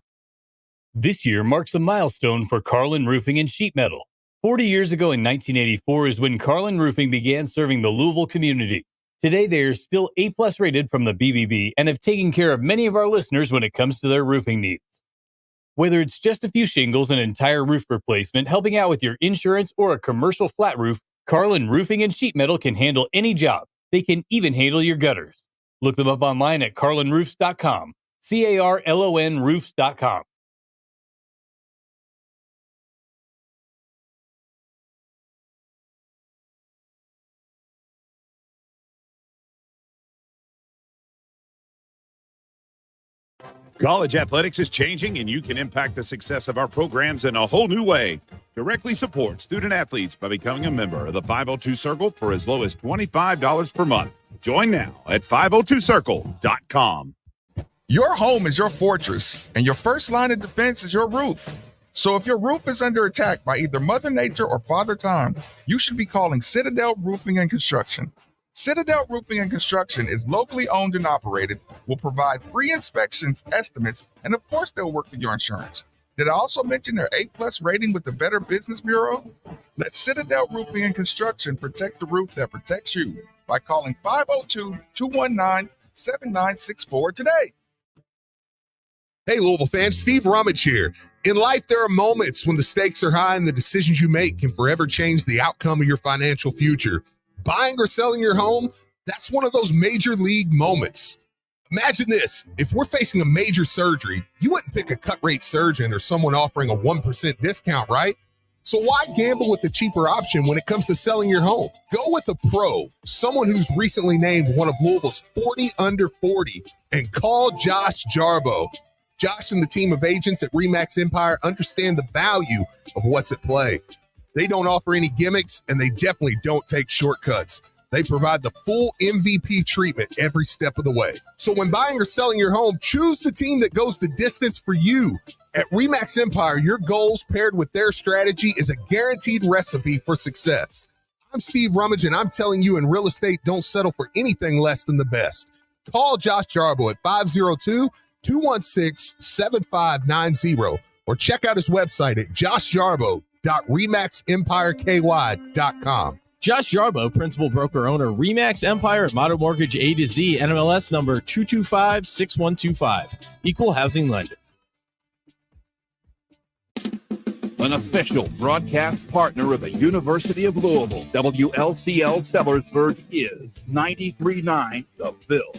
This year marks a milestone for Carlin Roofing and Sheet Metal. 40 years ago in 1984 is when Carlin Roofing began serving the Louisville community. Today, they are still A-plus rated from the BBB and have taken care of many of our listeners when it comes to their roofing needs. Whether it's just a few shingles, an entire roof replacement, helping out with your insurance, or a commercial flat roof, Carlin Roofing and Sheet Metal can handle any job. They can even handle your gutters. Look them up online at carlinroofs.com. CARLON roofs.com. College athletics is changing, and you can impact the success of our programs in a whole new way. Directly support student athletes by becoming a member of the 502 Circle for as low as $25 per month. Join now at 502circle.com. Your home is your fortress, and your first line of defense is your roof. So if your roof is under attack by either Mother Nature or Father Time, you should be calling Citadel Roofing and Construction. Citadel Roofing and Construction is locally owned and operated, will provide free inspections, estimates, and of course they'll work with your insurance. Did I also mention their A-plus rating with the Better Business Bureau? Let Citadel Roofing and Construction protect the roof that protects you by calling 502-219-7964 today. Hey, Louisville fans, Steve Rummage here. In life, there are moments when the stakes are high and the decisions you make can forever change the outcome of your financial future. Buying or selling your home, that's one of those major league moments. Imagine this. If we're facing a major surgery, you wouldn't pick a cut rate surgeon or someone offering a 1% discount, right? So why gamble with a cheaper option when it comes to selling your home? Go with a pro, someone who's recently named one of Louisville's 40 under 40, and call Josh Jarbo. Josh and the team of agents at RE/MAX Empire understand the value of what's at play. They don't offer any gimmicks, and they definitely don't take shortcuts. They provide the full MVP treatment every step of the way. So when buying or selling your home, choose the team that goes the distance for you. At RE/MAX Empire, your goals paired with their strategy is a guaranteed recipe for success. I'm Steve Rummage, and I'm telling you, in real estate, don't settle for anything less than the best. Call Josh Jarbo at 502-216-7590 or check out his website at joshjarbo.remaxempireky.com. Josh Jarbo, principal broker owner, Remax Empire at Modern Mortgage A to Z, NMLS number 2256125. Equal housing lender. An official broadcast partner of the University of Louisville, WLCL Sellersburg is 93.9 The Ville.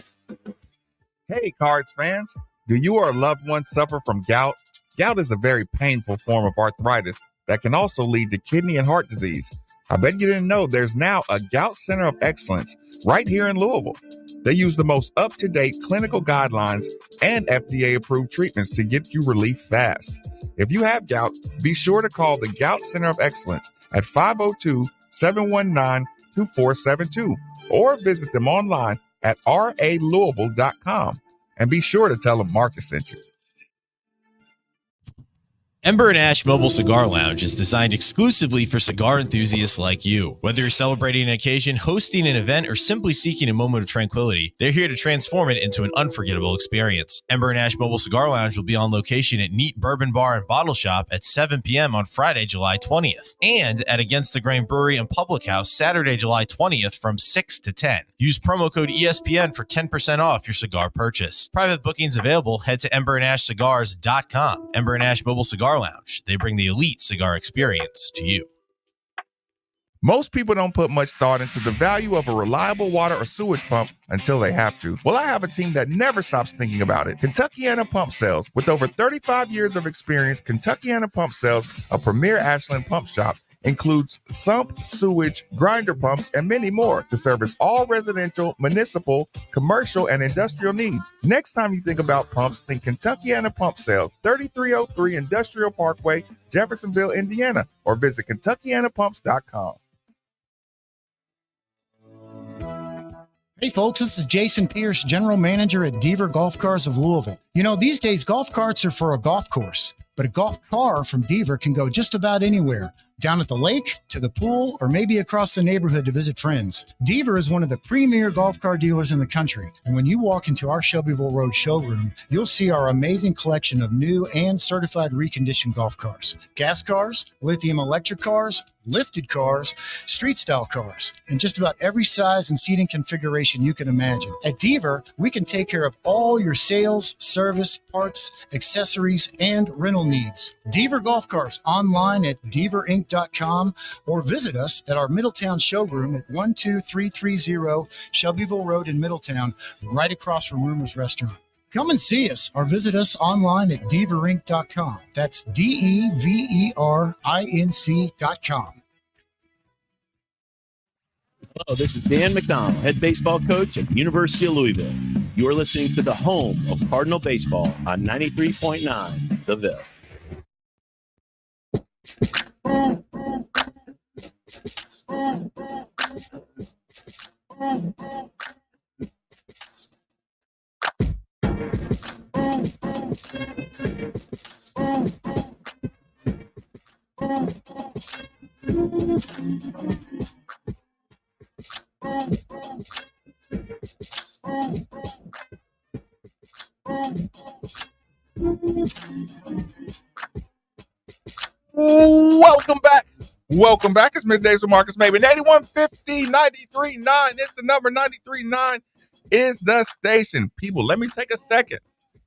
Hey, Cards fans. Do you or a loved one suffer from gout? Gout is a very painful form of arthritis that can also lead to kidney and heart disease. I bet you didn't know there's now a Gout Center of Excellence right here in Louisville. They use the most up-to-date clinical guidelines and FDA-approved treatments to get you relief fast. If you have gout, be sure to call the Gout Center of Excellence at 502-719-2472 or visit them online at ralouisville.com. And be sure to tell them Marcus sent you. Ember and Ash Mobile Cigar Lounge is designed exclusively for cigar enthusiasts like you. Whether you're celebrating an occasion, hosting an event, or simply seeking a moment of tranquility, they're here to transform it into an unforgettable experience. Ember and Ash Mobile Cigar Lounge will be on location at Neat Bourbon Bar and Bottle Shop at 7 p.m. on Friday, July 20th, and at Against the Grain Brewery and Public House Saturday, July 20th from 6 to 10. Use promo code ESPN for 10% off your cigar purchase. Private bookings available. Head to emberandashcigars.com. Ember and Ash Mobile Cigar Lounge. They bring the elite cigar experience to you. Most people don't put much thought into the value of a reliable water or sewage pump until they have to. Well, I have a team that never stops thinking about it. Kentuckiana Pump Sales. With over 35 years of experience, Kentuckiana Pump Sales, a premier Ashland pump shop, includes sump, sewage, grinder pumps, and many more to service all residential, municipal, commercial, and industrial needs. Next time you think about pumps, think Kentuckiana Pump Sales, 3303 Industrial Parkway, Jeffersonville, Indiana, or visit KentuckianaPumps.com. Hey folks, this is Jason Pierce, General Manager at Deaver Golf Cars of Louisville. You know, these days golf carts are for a golf course, but a golf car from Deaver can go just about anywhere. Down at the lake, to the pool, or maybe across the neighborhood to visit friends. Deaver is one of the premier golf car dealers in the country. And when you walk into our Shelbyville Road showroom, you'll see our amazing collection of new and certified reconditioned golf cars. Gas cars, lithium electric cars, lifted cars, street style cars, and just about every size and seating configuration you can imagine. At Deaver, we can take care of all your sales, service, parts, accessories, and rental needs. Deaver Golf Cars online at deaverinc.com or visit us at our Middletown showroom at 12330 Shelbyville Road in Middletown, right across from Rumors Restaurant. Come and see us or visit us online at deaverinc.com. That's DEVERINC.com. Hello, this is Dan McDonald, head baseball coach at the University of Louisville. You are listening to the home of Cardinal baseball on 93.9 The Ville. Welcome back. Welcome back. It's Middays with Marcus Maven. 8150 93.9. It's the number 93.9 is the station. People, let me take a second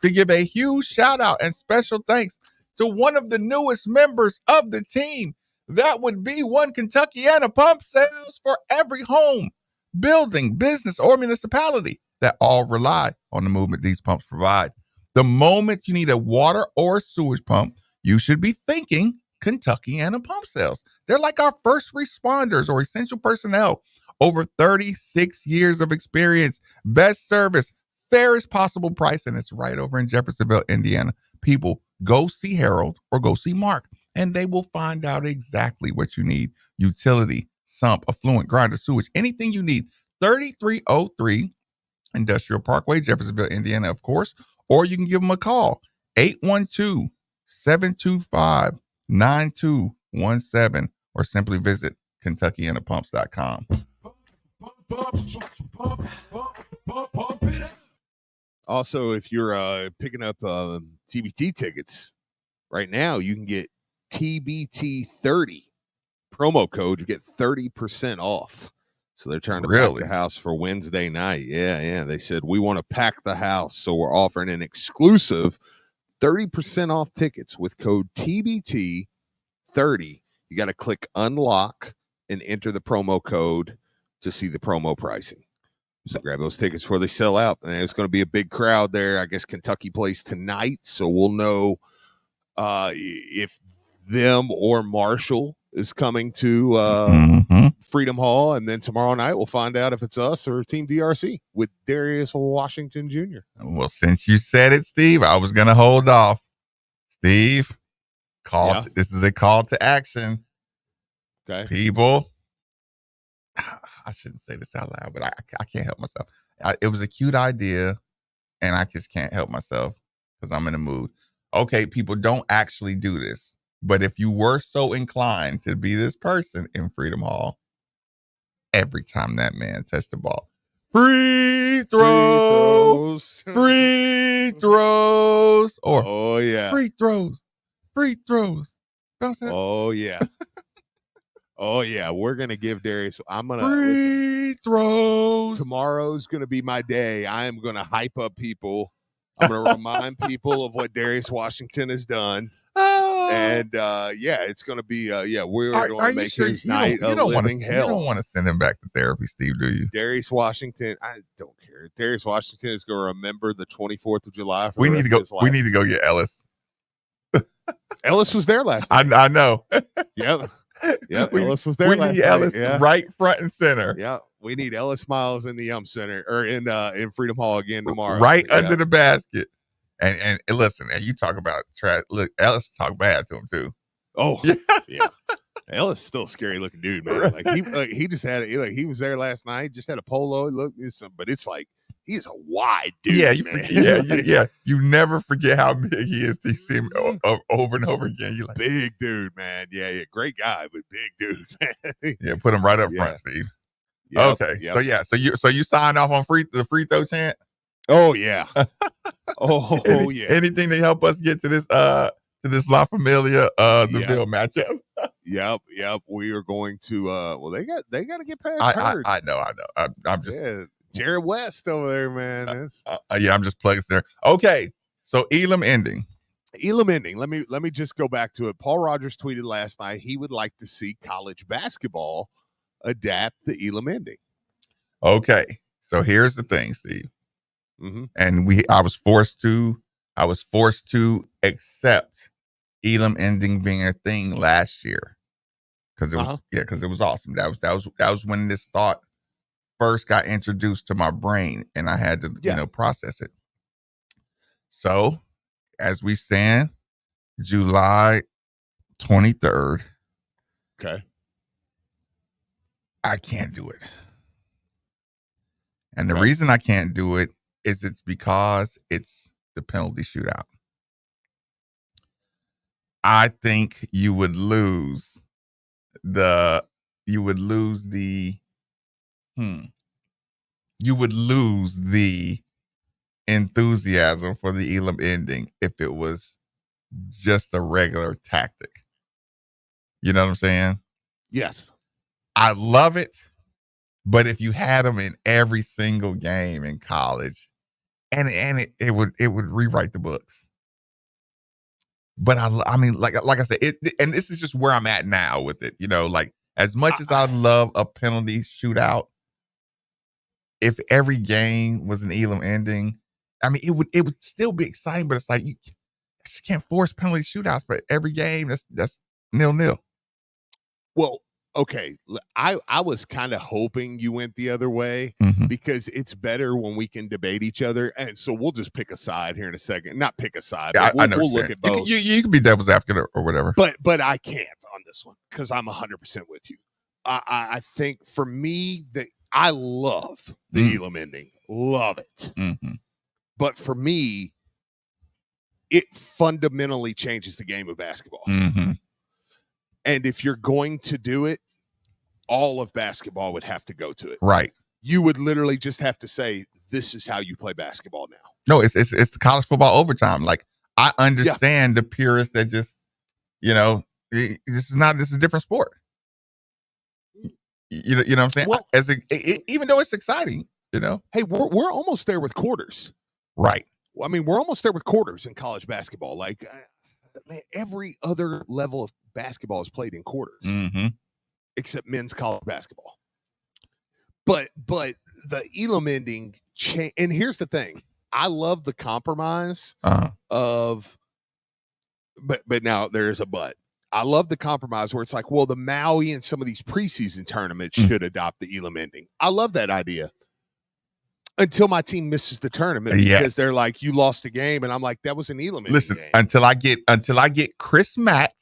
to give a huge shout out and special thanks to one of the newest members of the team. That would be one Kentuckiana Pump Sales for every home, building, business, or municipality that all rely on the movement these pumps provide. The moment you need a water or sewage pump, you should be thinking Kentuckiana Pump Sales. They're like our first responders or essential personnel. Over 36 years of experience, best service, fairest possible price, and it's right over in Jeffersonville, Indiana. People, go see Harold or go see Mark, and they will find out exactly what you need. Utility, sump, affluent, grinder, sewage, anything you need. 3303 Industrial Parkway, Jeffersonville, Indiana, of course, or you can give them a call, 812-725-9217, or simply visit KentuckianaPumps.com. Also, if you're picking up TBT tickets right now, you can get TBT 30 promo code, you get 30% off. So they're trying to pack the house for Wednesday night. Yeah. They said, we want to pack the house. So we're offering an exclusive 30% off tickets with code TBT30. You got to click unlock and enter the promo code to see the promo pricing. So grab those tickets before they sell out. And it's going to be a big crowd there. I guess Kentucky plays tonight. So we'll know if them or Marshall is coming to Freedom Hall, and then tomorrow night we'll find out if it's us or Team DRC with Darius Washington Jr. Well, since you said it, Steve, I was gonna hold off. Steve, this is a call to action. Okay, people. I shouldn't say this out loud, but I can't help myself. It was a cute idea, and I just can't help myself because I'm in a mood. Okay, people, don't actually do this. But if you were so inclined to be this person in Freedom Hall, every time that man touched the ball, free throws, free throws, or free throws. Don't say Oh yeah, we're gonna give Darius. I'm gonna free throws. Tomorrow's gonna be my day. I am gonna hype up people. I'm gonna remind people of what Darius Washington has done. And it's gonna be we're going to make his night a living hell. You don't want to send him back to therapy, Steve, do you? Darius Washington, I don't care. Darius Washington is going to remember the 24th of July. We need to go. We need to go get Ellis. Ellis was there last night. I know. Yep. Ellis was there. We need Ellis right front and center. Yeah. We need Ellis Miles in the Yum Center or in Freedom Hall again tomorrow. Right under the basket. And listen, and you talk about trash. Look, Ellis talk bad to him too. Oh yeah. Ellis is still a scary looking dude, man. Like he just had he was there last night, just had a polo. Look, but it's like he's a wide dude. Yeah, you never forget how big he is. You see him over and over again. You like big dude, man. Yeah, great guy, but big dude, man. Yeah, put him right up front, Steve. Yep, okay, yep. So you signed off on the free throw chant. Oh yeah. Yeah. Anything to help us get to this La Familia Ville matchup. Yep. We are going to they got to get past Hurd. I know. I'm just Jared West over there, man. I'm just plugging there. Okay. So Elam ending. Let me just go back to it. Paul Rogers tweeted last night he would like to see college basketball adapt the Elam ending. Okay. So here's the thing, Steve. Mm-hmm. And I was forced to accept Elam ending being a thing last year because it was awesome. That was when this thought first got introduced to my brain, and I had to process it. So as we stand, July 23rd. Okay. I can't do it. And the reason I can't do it is it's because it's the penalty shootout. I think you would lose the enthusiasm for the Elam ending if it was just a regular tactic. You know what I'm saying? Yes. I love it. But if you had them in every single game in college, and it would rewrite the books. But I mean, like I said, and this is just where I'm at now with it. You know, like as much as I love a penalty shootout, if every game was an Elam ending, I mean, it would still be exciting. But it's like you just can't force penalty shootouts for every game. That's 0-0. Well. Okay, I was kind of hoping you went the other way because it's better when we can debate each other, and so we'll just pick a side here in a second. Not pick a side, but we'll look at both. You can be devil's advocate or whatever. But I can't on this one because I'm 100% with you. I think for me that I love the Elam ending, love it. Mm-hmm. But for me, it fundamentally changes the game of basketball. Mm-hmm. And if you're going to do it, all of basketball would have to go to it. Right. You would literally just have to say, this is how you play basketball now. No, it's the college football overtime. Like, I understand the purists that just, this is a different sport. You know what I'm saying? Well, even though it's exciting, Hey, we're almost there with quarters. Right. Well, I mean, we're almost there with quarters in college basketball. Like, man, every other level of basketball is played in quarters, except men's college basketball. But the Elam ending and here's the thing: I love the compromise of, but now there is a but. I love the compromise where it's like, well, the Maui and some of these preseason tournaments should adopt the Elam ending. I love that idea. Until my team misses the tournament because they're like, you lost a game, and I'm like, that was an Elam ending game. until I get Chris Mack,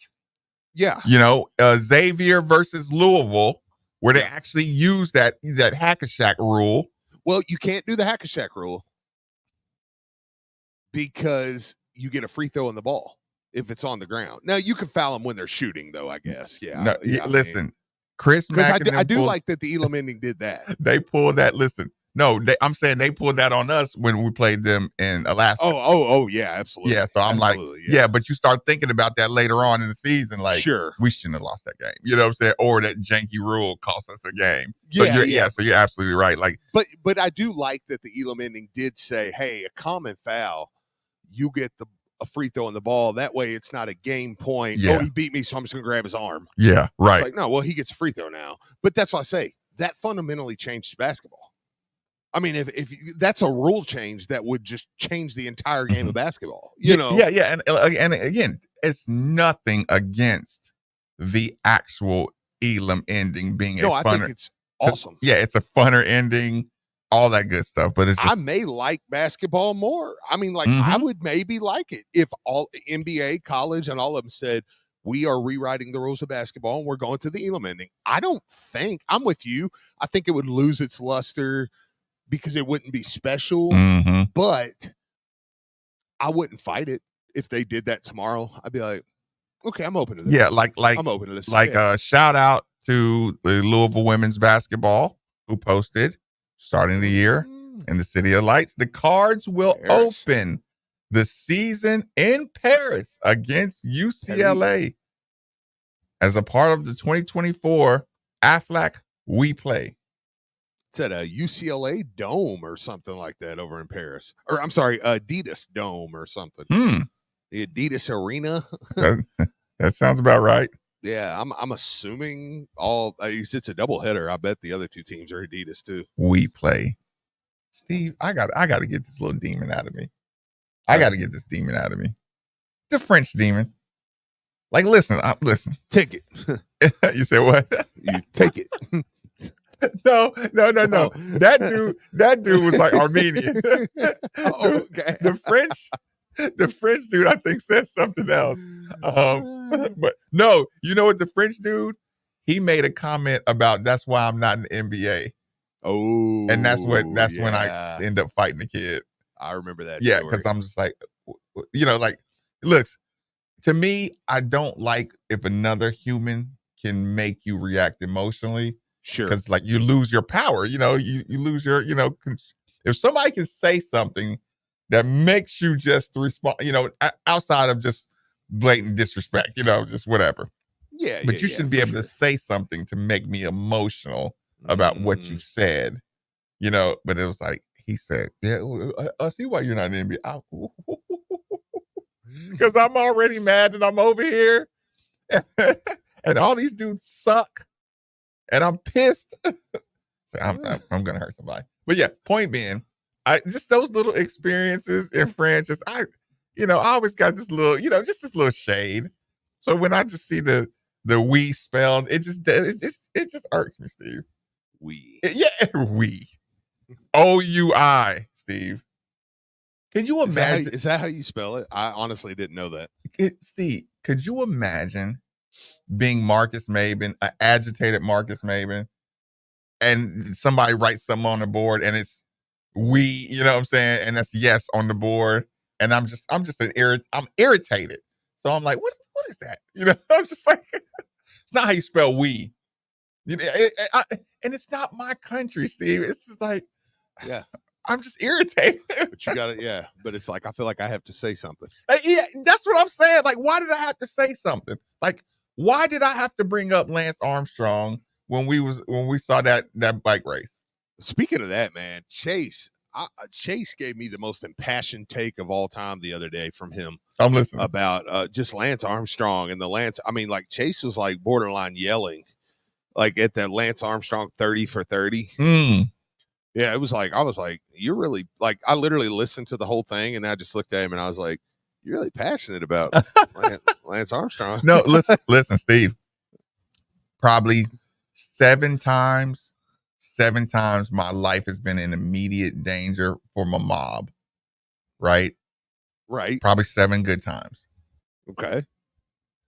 Xavier versus Louisville, where they actually use that hack-a-shack rule. Well, you can't do the hack-a-shack rule because you get a free throw on the ball if it's on the ground. Now you can foul them when they're shooting, though. I guess, Listen, Chris Mack. I do like that the Elam ending did that. They pulled that. Listen. No, I'm saying they pulled that on us when we played them in Alaska. Oh, yeah, absolutely. Yeah, so I'm but you start thinking about that later on in the season, like, sure, we shouldn't have lost that game. You know what I'm saying? Or that janky rule cost us a game. So so you're absolutely right. Like, but I do like that the Elam ending did say, hey, a common foul, you get a free throw on the ball. That way it's not a game point. Yeah. Oh, he beat me, so I'm just going to grab his arm. Yeah, right. It's like, no, well, he gets a free throw now. But that's what I say. That fundamentally changed basketball. I mean, if that's a rule change, that would just change the entire game of basketball. You know? Yeah. And again, it's nothing against the actual Elam ending being I think it's awesome. Yeah, it's a funner ending, all that good stuff. But it's just, I may like basketball more. I mean, like, I would maybe like it if all NBA, college, and all of them said, we are rewriting the rules of basketball and we're going to the Elam ending. I don't think, I'm with you. I think it would lose its luster because it wouldn't be special, but I wouldn't fight it if they did that tomorrow. I'd be like, okay, I'm open to this. Yeah, like I'm open to this. Like shout out to the Louisville women's basketball who posted starting the year in the City of Lights. The Cards will open the season in Paris against UCLA as a part of the 2024 AFLAC We Play. It's at a UCLA Dome or something like that over in Paris. Or I'm sorry, Adidas Dome or something. The Adidas Arena. That sounds about right. Yeah, I'm assuming it's a doubleheader. I bet the other two teams are Adidas too. We Play. Steve, I got to get this little demon out of me. I got to get this demon out of me. The French demon. Like, listen. Take it. You said what? You take it. No. That dude was like Armenian. Okay. The French dude, I think, said something else. But no, you know what? The French dude, he made a comment about that's why I'm not in the NBA. Oh, and that's when I end up fighting the kid. I remember that. Yeah, because I'm just like, like, look, to me, I don't like if another human can make you react emotionally. Sure. Because like you lose your power, you lose your, if somebody can say something that makes you just respond, outside of just blatant disrespect, just whatever. Yeah. But you shouldn't be able to say something to make me emotional about what you said, but it was like, he said, yeah, I see why you're not in the NBA. Because I'm already mad that I'm over here and all these dudes suck. And I'm pissed. So I'm gonna hurt somebody. But yeah, point being, I just those little experiences in France. I always got this little, just this little shade. So when I just see the we spelled, it just irks me, Steve. We. We. OUI, Steve. Can you imagine? Is that how you spell it? I honestly didn't know that. Steve, could you imagine being Marcus Maben, an agitated Marcus Maben, and somebody writes something on the board and it's we, you know what I'm saying? And that's yes on the board. And I'm irritated. So I'm like, what is that? I'm just like, it's not how you spell we. And it's not my country, Steve. It's just like, yeah, I'm just irritated. But you got it. Yeah. But it's like, I feel like I have to say something. Yeah, that's what I'm saying. Like, why did I have to say something? Like, why did I have to bring up Lance Armstrong when we saw that bike race. Speaking of that, man, Chase gave me the most impassioned take of all time the other day from him. I'm listening about just Lance Armstrong and the Lance. I mean, like Chase was like borderline yelling, like at the Lance Armstrong 30 for 30. Yeah, it was like I was like, you're really like I literally listened to the whole thing and I just looked at him and I was like, you're really passionate about Lance Armstrong. No, listen, Steve. Probably 7 times my life has been in immediate danger from a mob. Right? Right. Probably 7 good times. Okay.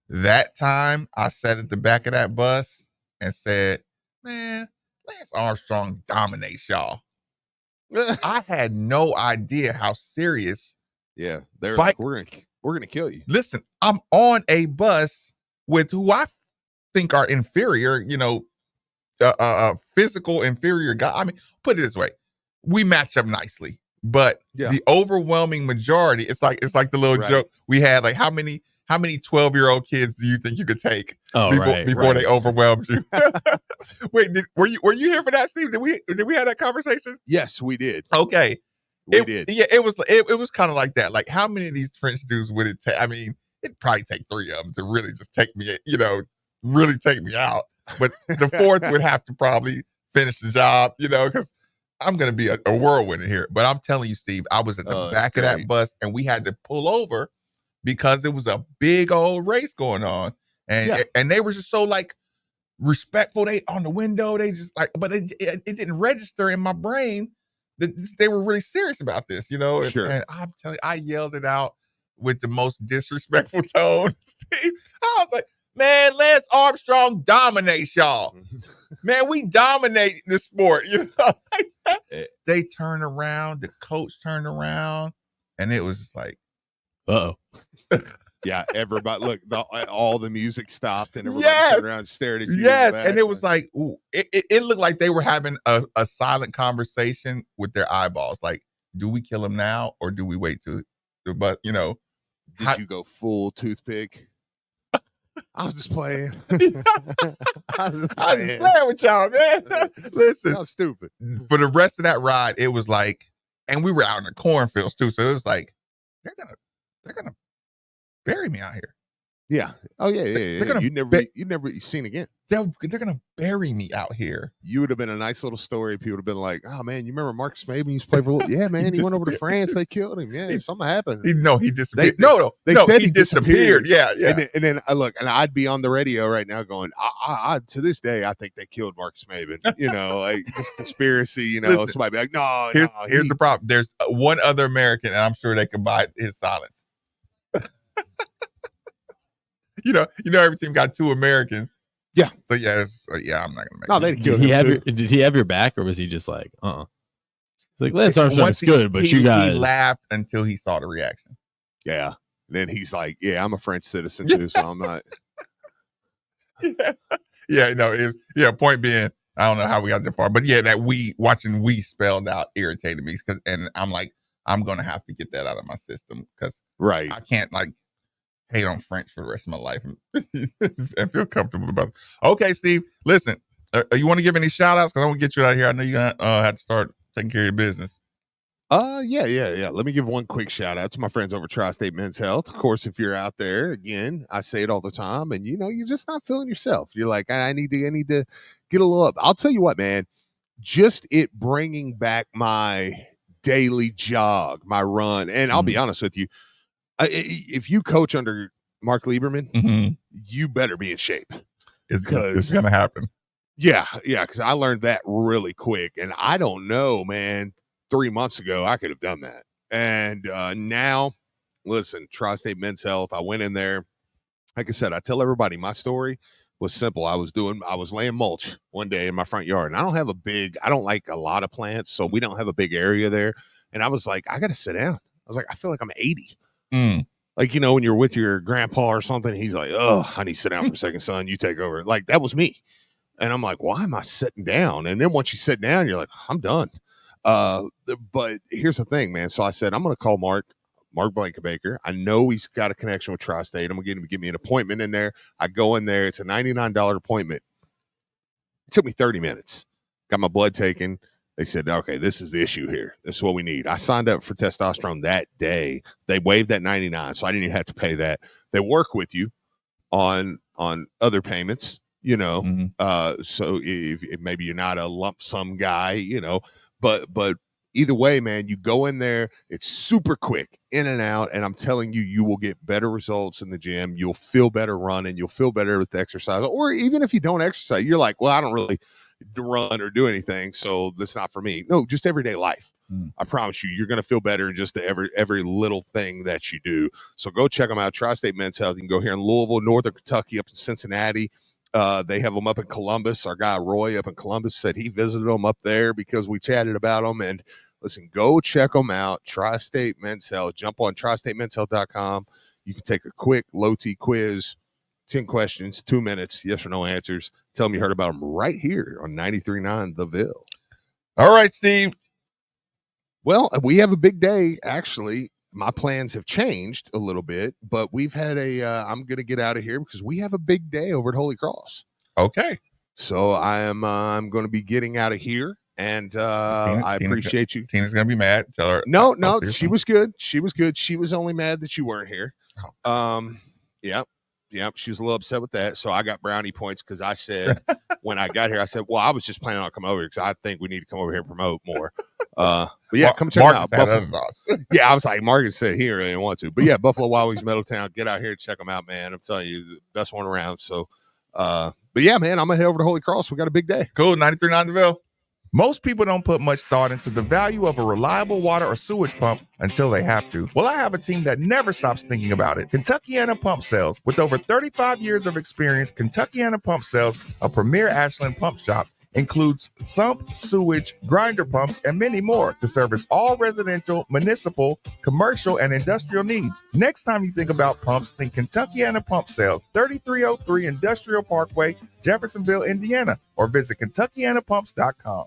That time I sat at the back of that bus and said, man, Lance Armstrong dominates y'all. I had no idea how serious. Yeah. They're like, we're gonna kill you. Listen, I'm on a bus with who I think are inferior, physical inferior guy. I mean, put it this way. We match up nicely. But the overwhelming majority, it's like the little joke we had, like how many 12-year-old kids do you think you could take before they overwhelmed you? Wait, were you here for that, Steve? Did we have that conversation? Yes, we did. Okay. We did. Yeah, it was kind of like that. Like how many of these French dudes would it take? I mean, it'd probably take 3 of them to really just take me, really take me out. But the 4th would have to probably finish the job, because I'm going to be a whirlwind in here. But I'm telling you, Steve, I was at the back of that bus and we had to pull over because it was a big old race going on. And they were just so like respectful. They on the window, they just like, but it didn't register in my brain that they were really serious about this, Sure. And I'm telling you, I yelled it out with the most disrespectful tone, Steve. I was like, man, Lance Armstrong dominates y'all. Man, we dominate this sport. They turned around, the coach turned around, and it was just like, uh-oh. Yeah, everybody, look, all the music stopped and everybody turned around and stared at you. Yes, and it was like, ooh, it looked like they were having a silent conversation with their eyeballs. Like, do we kill him now or do we wait to but Did you go full toothpick? I was just playing. I was playing with y'all, man. Listen, that was stupid. For the rest of that ride, it was like, and we were out in the cornfields too, so it was like, they're gonna bury me out here. Yeah. Oh yeah. They're gonna you never be seen again. They're gonna bury me out here. You would have been a nice little story. People would have been like, "Oh man, you remember Mark Smaben used to play for?" Yeah, man, he went over to France. They killed him. Yeah, something happened. He disappeared. They said he disappeared. Yeah. And then I look, and I'd be on the radio right now going, I to this day, I think they killed Mark Smaben. Like just conspiracy. Listen, somebody be like, no. Here's the problem. There's one other American, and I'm sure they could buy his silence. Every team got 2 Americans. Yeah. So I'm not gonna make. No, they did he have your back, or was he just like, It's like Lance Armstrong's good, but you guys. He laughed until he saw the reaction. Yeah. And then he's like, "Yeah, I'm a French citizen too, so I'm not." Point being, I don't know how we got that far, but that watching we spelled out irritated me and I'm like, I'm gonna have to get that out of my system because I can't like hate on French for the rest of my life and feel comfortable about it. Okay, Steve, listen, you want to give any shout outs? Because I want to get you out of here. I know you're going to have to start taking care of your business. Yeah. Let me give one quick shout out to my friends over Tri-State Men's Health. Of course, if you're out there, again, I say it all the time, and you're just not feeling yourself. You're like, I need to get a little up. I'll tell you what, man, just it bringing back my daily jog, my run, and I'll be honest with you. If you coach under Mark Lieberman, you better be in shape. It's going to happen. Yeah, because I learned that really quick. And I don't know, man, 3 months ago, I could have done that. And now, listen, Tri-State Men's Health, I went in there. Like I said, I tell everybody my story was simple. I was laying mulch one day in my front yard. And I don't like a lot of plants, so we don't have a big area there. And I was like, I got to sit down. I was like, I feel like I'm 80. Like, when you're with your grandpa or something, he's like, oh, I need to sit down for a second, son. You take over. Like, that was me. And I'm like, why am I sitting down? And then once you sit down, you're like, I'm done. But here's the thing, man. So I said, I'm going to call Mark Blankenbaker. I know he's got a connection with Tri-State. I'm going to get him to give me an appointment in there. I go in there. It's a $99 appointment. It took me 30 minutes. Got my blood taken. They said, okay, this is the issue here. This is what we need. I signed up for testosterone that day. They waived that $99, so I didn't even have to pay that. They work with you on other payments, you know. So if maybe you're not a lump sum guy, you know, but either way, man, you go in there, it's super quick, in and out, and I'm telling you, you will get better results in the gym. You'll feel better running. You'll feel better with the exercise. Or even if you don't exercise, you're like, well, I don't really run or do anything, so that's not for me. No, just everyday life. I promise you, you're going to feel better in just every little thing that you do. So go check them out. Tri-State Men's Health. You can go here in Louisville, Northern Kentucky, up in Cincinnati. They have them up in Columbus. Our guy Roy up in Columbus said he visited them up there because we chatted about them. And listen, go check them out. Tri-State Men's Health. Jump on tristatemenshealth.com. You can take a quick low-T quiz, 10 questions, 2 minutes, yes or no answers. Tell them you heard about them right here on 93.9 The Ville. All right, Steve. Well, we have a big day. Actually, my plans have changed a little bit, but we've had I'm going to get out of here because we have a big day over at Holy Cross. Okay. So I'm going to be getting out of here, and I appreciate you. Tina's going to be mad. Tell her. No, she was good. She was good. She was only mad that you weren't here. Yep. She was a little upset with that. So I got brownie points because I said, when I got here, I said, well, I was just planning on coming over here because I think we need to come over here and promote more. But yeah, come check Marcus them out. Yeah, I was like, Marcus said he really didn't want to. But yeah, Buffalo Wild Wings, Middletown, get out here and check them out, man. I'm telling you, the best one around. So, but yeah, man, I'm going to head over to Holy Cross. We got a big day. Cool. 93.9 The Ville. Most people don't put much thought into the value of a reliable water or sewage pump until they have to. Well, I have a team that never stops thinking about it. Kentuckiana Pump Sales. With over 35 years of experience, Kentuckiana Pump Sales, a premier Ashland pump shop, includes sump, sewage, grinder pumps, and many more to service all residential, municipal, commercial, and industrial needs. Next time you think about pumps, think Kentuckiana Pump Sales, 3303 Industrial Parkway, Jeffersonville, Indiana, or visit KentuckianaPumps.com.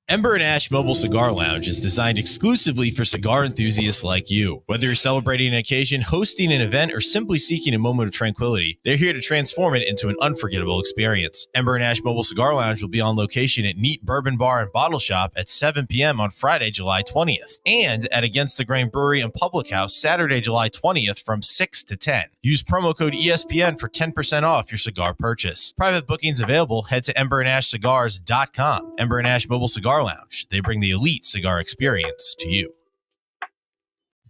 Ember and Ash Mobile Cigar Lounge is designed exclusively for cigar enthusiasts like you. Whether you're celebrating an occasion, hosting an event, or simply seeking a moment of tranquility, they're here to transform it into an unforgettable experience. Ember and Ash Mobile Cigar Lounge will be on location at Neat Bourbon Bar and Bottle Shop at 7 p.m. on Friday, July 20th, and at Against the Grain Brewery and Public House Saturday, July 20th from 6 to 10. Use promo code ESPN for 10% off your cigar purchase. Private bookings available. Head to emberandashcigars.com. Ember and Ash Mobile Cigar Lounge. They bring the elite cigar experience to you.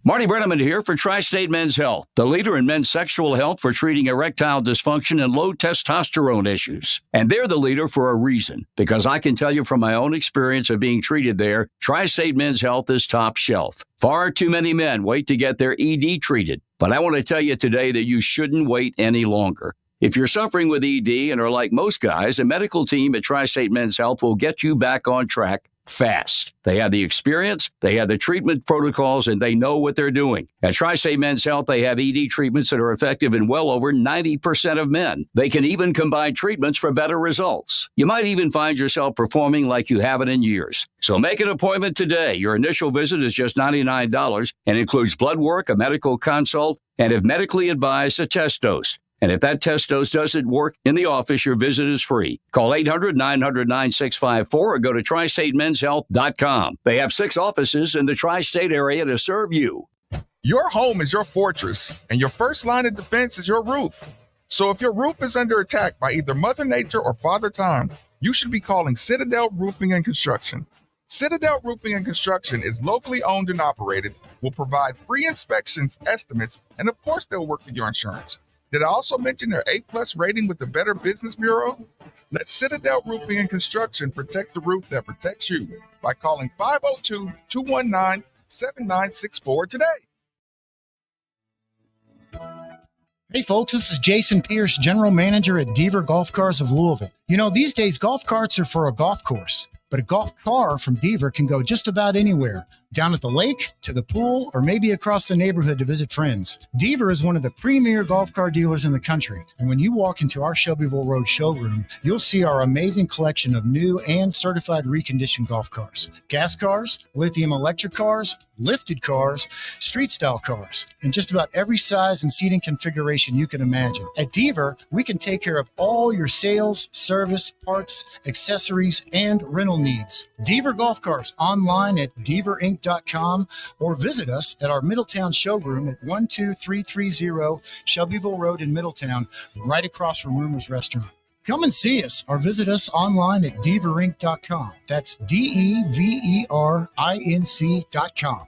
Marty Brenneman here for Tri-State Men's Health, the leader in men's sexual health for treating erectile dysfunction and low testosterone issues. And they're the leader for a reason, because I can tell you from my own experience of being treated there, Tri-State Men's Health is top shelf. Far too many men wait to get their ED treated, but I want to tell you today that you shouldn't wait any longer. If you're suffering with ED and are like most guys, a medical team at Tri-State Men's Health will get you back on track fast. They have the experience, they have the treatment protocols, and they know what they're doing. At Tri-State Men's Health, they have ED treatments that are effective in well over 90% of men. They can even combine treatments for better results. You might even find yourself performing like you haven't in years. So make an appointment today. Your initial visit is just $99 and includes blood work, a medical consult, and if medically advised, a test dose. And if that test dose doesn't work in the office, your visit is free. Call 800-900-9654 or go to tristatemenshealth.com. They have 6 offices in the tri-state area to serve you. Your home is your fortress, and your first line of defense is your roof. So if your roof is under attack by either Mother Nature or Father Time, you should be calling Citadel Roofing and Construction. Citadel Roofing and Construction is locally owned and operated, will provide free inspections, estimates, and of course they'll work with your insurance. Did I also mention their A+ rating with the Better Business Bureau? Let Citadel Roofing and Construction protect the roof that protects you by calling 502-219-7964 today. Hey folks, this is Jason Pierce, General Manager at Deaver Golf Cars of Louisville. You know, these days golf carts are for a golf course, but a golf car from Deaver can go just about anywhere. Down at the lake, to the pool, or maybe across the neighborhood to visit friends. Deaver is one of the premier golf car dealers in the country. And when you walk into our Shelbyville Road showroom, you'll see our amazing collection of new and certified reconditioned golf cars. Gas cars, lithium electric cars, lifted cars, street style cars, and just about every size and seating configuration you can imagine. At Deaver, we can take care of all your sales, service, parts, accessories, and rental needs. Deaver Golf Cars online at deaverinc.com or visit us at our Middletown showroom at 12330 Shelbyville Road in Middletown, right across from Rumor's Restaurant. Come and see us or visit us online at deaverinc.com. That's DEVERINC.com.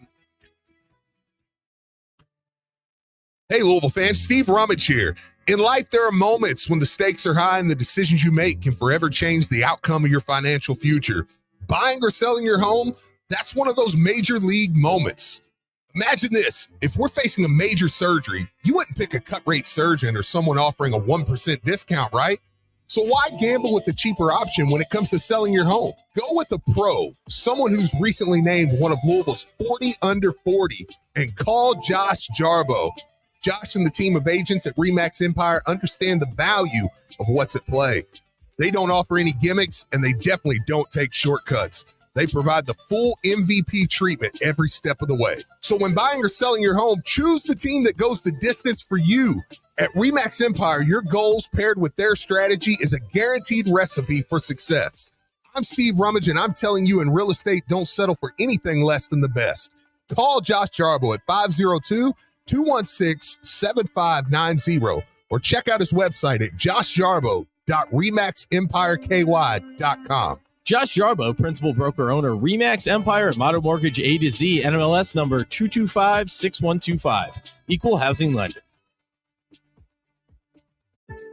Hey, Louisville fans, Steve Rummage here. In life, there are moments when the stakes are high and the decisions you make can forever change the outcome of your financial future. Buying or selling your home, that's one of those major league moments. Imagine this. If we're facing a major surgery, you wouldn't pick a cut rate surgeon or someone offering a 1% discount, right? So why gamble with a cheaper option when it comes to selling your home? Go with a pro, someone who's recently named one of Louisville's 40 under 40, and call Josh Jarbo. Josh and the team of agents at RE/MAX Empire understand the value of what's at play. They don't offer any gimmicks, and they definitely don't take shortcuts. They provide the full MVP treatment every step of the way. So when buying or selling your home, choose the team that goes the distance for you. At RE/MAX Empire, your goals paired with their strategy is a guaranteed recipe for success. I'm Steve Rummage, and I'm telling you, in real estate, don't settle for anything less than the best. Call Josh Jarbo at 502-216-7590 or check out his website at joshjarbo.remaxempireky.com. Josh Jarbo, principal broker owner, RE/MAX Empire and Modern Mortgage A to Z, NMLS number 2256125. Equal housing lender.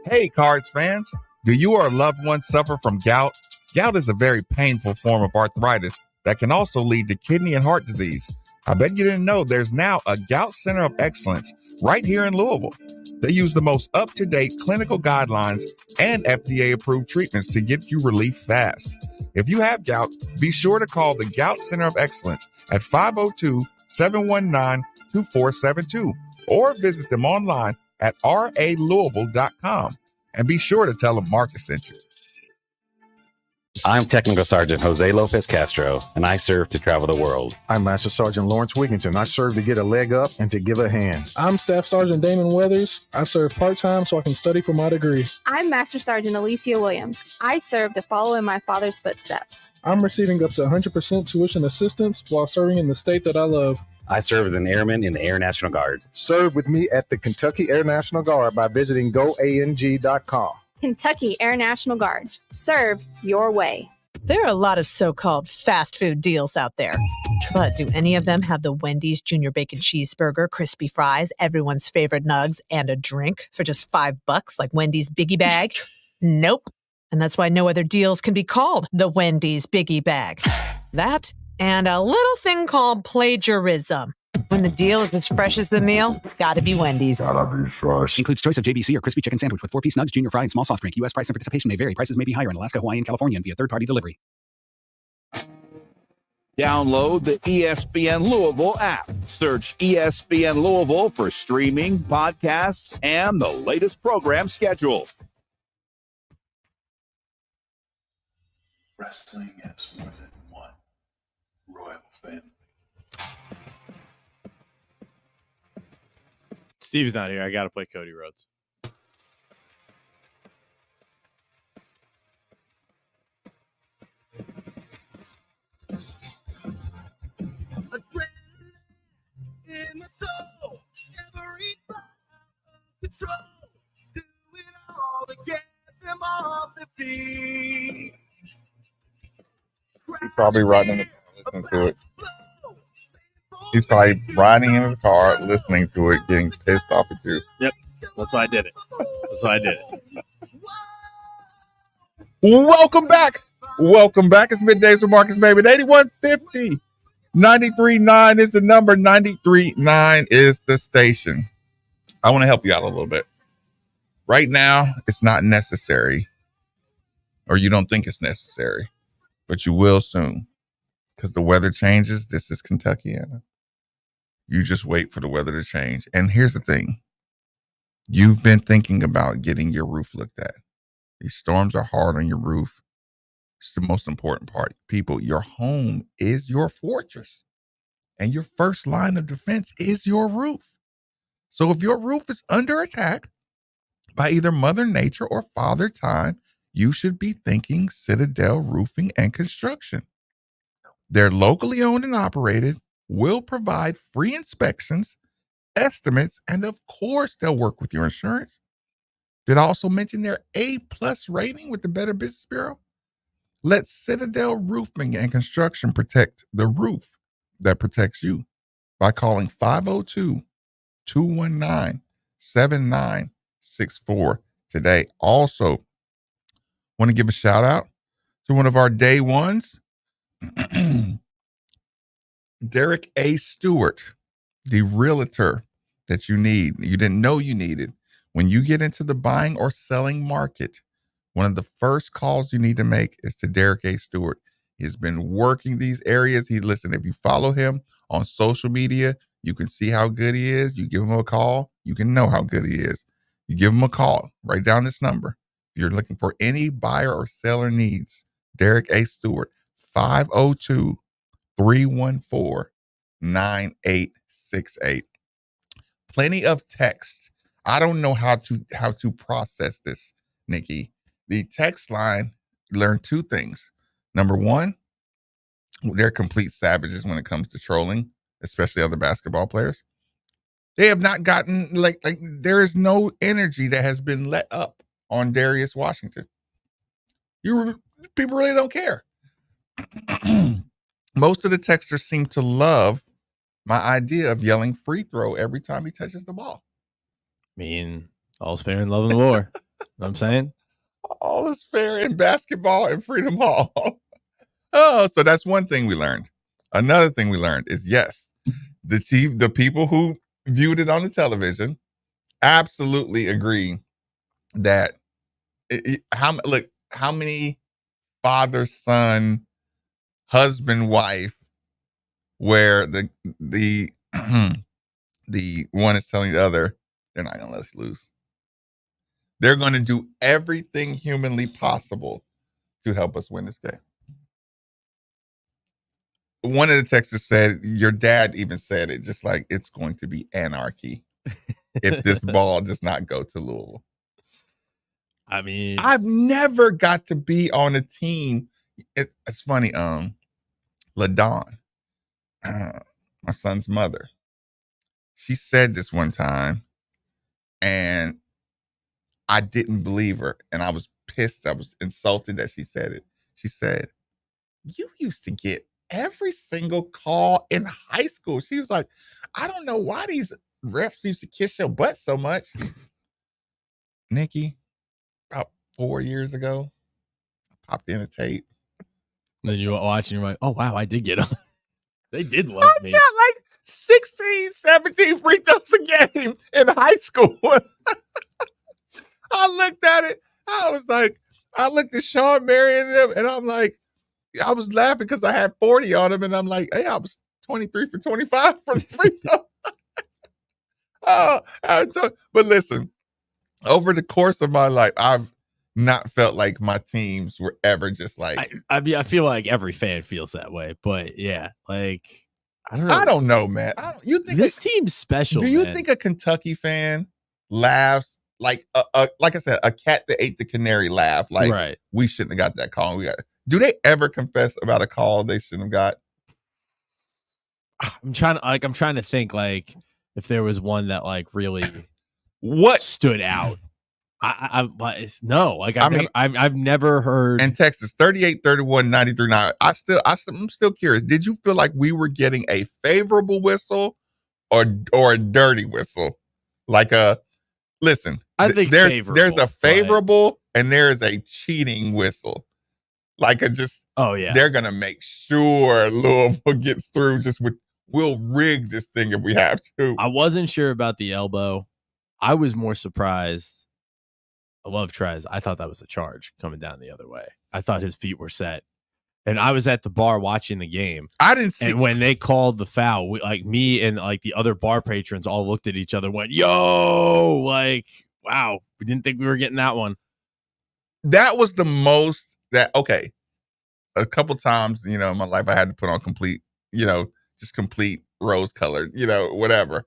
Hey, Cards fans. Do you or a loved one suffer from gout? Gout is a very painful form of arthritis that can also lead to kidney and heart disease. I bet you didn't know there's now a Gout Center of Excellence right here in Louisville. They use the most up-to-date clinical guidelines and FDA-approved treatments to get you relief fast. If you have gout, be sure to call the Gout Center of Excellence at 502-719-2472 or visit them online at ralouisville.com. And be sure to tell them Marcus sent you. I'm Technical Sergeant Jose Lopez Castro, and I serve to travel the world. I'm Master Sergeant Lawrence Wigington. I serve to get a leg up and to give a hand. I'm Staff Sergeant Damon Weathers. I serve part-time so I can study for my degree. I'm Master Sergeant Alicia Williams. I serve to follow in my father's footsteps. I'm receiving up to 100% tuition assistance while serving in the state that I love. I serve as an airman in the Air National Guard. Serve with me at the Kentucky Air National Guard by visiting goang.com. Kentucky Air National Guard. Serve your way. There are a lot of so-called fast food deals out there. But do any of them have the Wendy's Junior Bacon Cheeseburger, crispy fries, everyone's favorite nugs, and a drink for just $5 like Wendy's Biggie Bag? Nope. And that's why no other deals can be called the Wendy's Biggie Bag. That and a little thing called plagiarism. When the deal is as fresh as the meal, gotta be Wendy's. Gotta be fresh. Includes choice of JBC or crispy chicken sandwich with 4-piece nugs, junior fry, and small soft drink. U.S. price and participation may vary. Prices may be higher in Alaska, Hawaii, and California and via third-party delivery. Download the ESPN Louisville app. Search ESPN Louisville for streaming, podcasts, and the latest program schedule. Wrestling has more than one royal family. Steve's not here. I got to play Cody Rhodes. In my soul, every part of control, do it all to get them off the feet. He's probably riding in the car listening to it. He's probably riding in the car listening to it, getting pissed off at you. Yep. That's why I did it. That's why I did it. Welcome back. Welcome back. It's Middays with Marcus Baby. 8150. 93.9 is the number. 93.9 is the station. I want to help you out a little bit. Right now, it's not necessary, or you don't think it's necessary, but you will soon. because the weather changes. This is Kentucky. You just wait for the weather to change. And here's the thing. You've been thinking about getting your roof looked at. These storms are hard on your roof. It's the most important part. People, your home is your fortress. And your first line of defense is your roof. So if your roof is under attack by either Mother Nature or Father Time, you should be thinking Citadel Roofing and Construction. They're locally owned and operated, will provide free inspections, estimates, and of course, they'll work with your insurance. Did I also mention their A+ rating with the Better Business Bureau? Let Citadel Roofing and Construction protect the roof that protects you by calling 502-219-7964 today. Also, want to give a shout out to one of our day ones, Derek A. Stewart, the realtor that you didn't know you needed. When you get into the buying or selling market, one of the first calls you need to make is to Derek A. Stewart. He's been working these areas. If you follow him on social media, you can see how good he is. You give him a call, you can know how good he is. You give him a call, write down this number. If you're looking for any buyer or seller needs, Derek A. Stewart, 502-314-9868. Plenty of text. I don't know how to process this, Nikki. The text line learned two things. Number one, they're complete savages when it comes to trolling, especially other basketball players. They have not gotten like there is no energy that has been let up on Darius Washington. People really don't care. Most of the texters seem to love my idea of yelling free throw every time he touches the ball. I mean, all's fair in love and war. Know what I'm saying? All is fair in basketball and Freedom Hall. Oh, so that's one thing we learned. Another thing we learned is, yes, the people who viewed it on the television absolutely agree that how many father, son, husband, wife, where the the one is telling the other, they're not gonna let us lose. They're going to do everything humanly possible to help us win this game. One of the texters said, your dad even said it, just like it's going to be anarchy if this ball does not go to Louisville. I mean, I've never got to be on a team. It's funny. LaDawn, my son's mother, she said this one time, and I didn't believe her, and I was pissed. I was insulted that she said it. She said, you used to get every single call in high school. She was like, I don't know why these refs used to kiss your butt so much. Nikki, about 4 years ago, I popped in a tape. Then you watch and you're like, oh, wow, I did get on. They did love me. I got like 16, 17 free throws a game in high school. I looked at it. I looked at Sean Marion and them, and I'm like, I was laughing because I had 40 on him, and I'm like, hey, I was 23 for 25 from the free throw. But listen, over the course of my life, I've not felt like my teams were ever just like. I mean, I feel like every fan feels that way, but yeah, like I don't know. I don't know, man. You think this team's special? Do you think a Kentucky fan laughs like like I said, a cat that ate the canary laugh? Like, right. We shouldn't have got that call. Do they ever confess about a call they shouldn't have got? I'm trying to think like if there was one that like really stood out. I've never heard. And Texas 38-31-93. I'm still curious. Did you feel like we were getting a favorable whistle or a dirty whistle? Listen, I think there's a favorable and there is a cheating whistle. They're gonna make sure Louisville gets through. We'll rig this thing if we have to. I wasn't sure about the elbow. I was more surprised. I love tries. I thought that was a charge coming down the other way. I thought his feet were set. And I was at the bar watching the game. I didn't see. And when they called the foul, me and like the other bar patrons all looked at each other and went, yo, like, wow, we didn't think we were getting that one. That was the most okay. A couple times, in my life, I had to put on complete, just complete rose colored, whatever.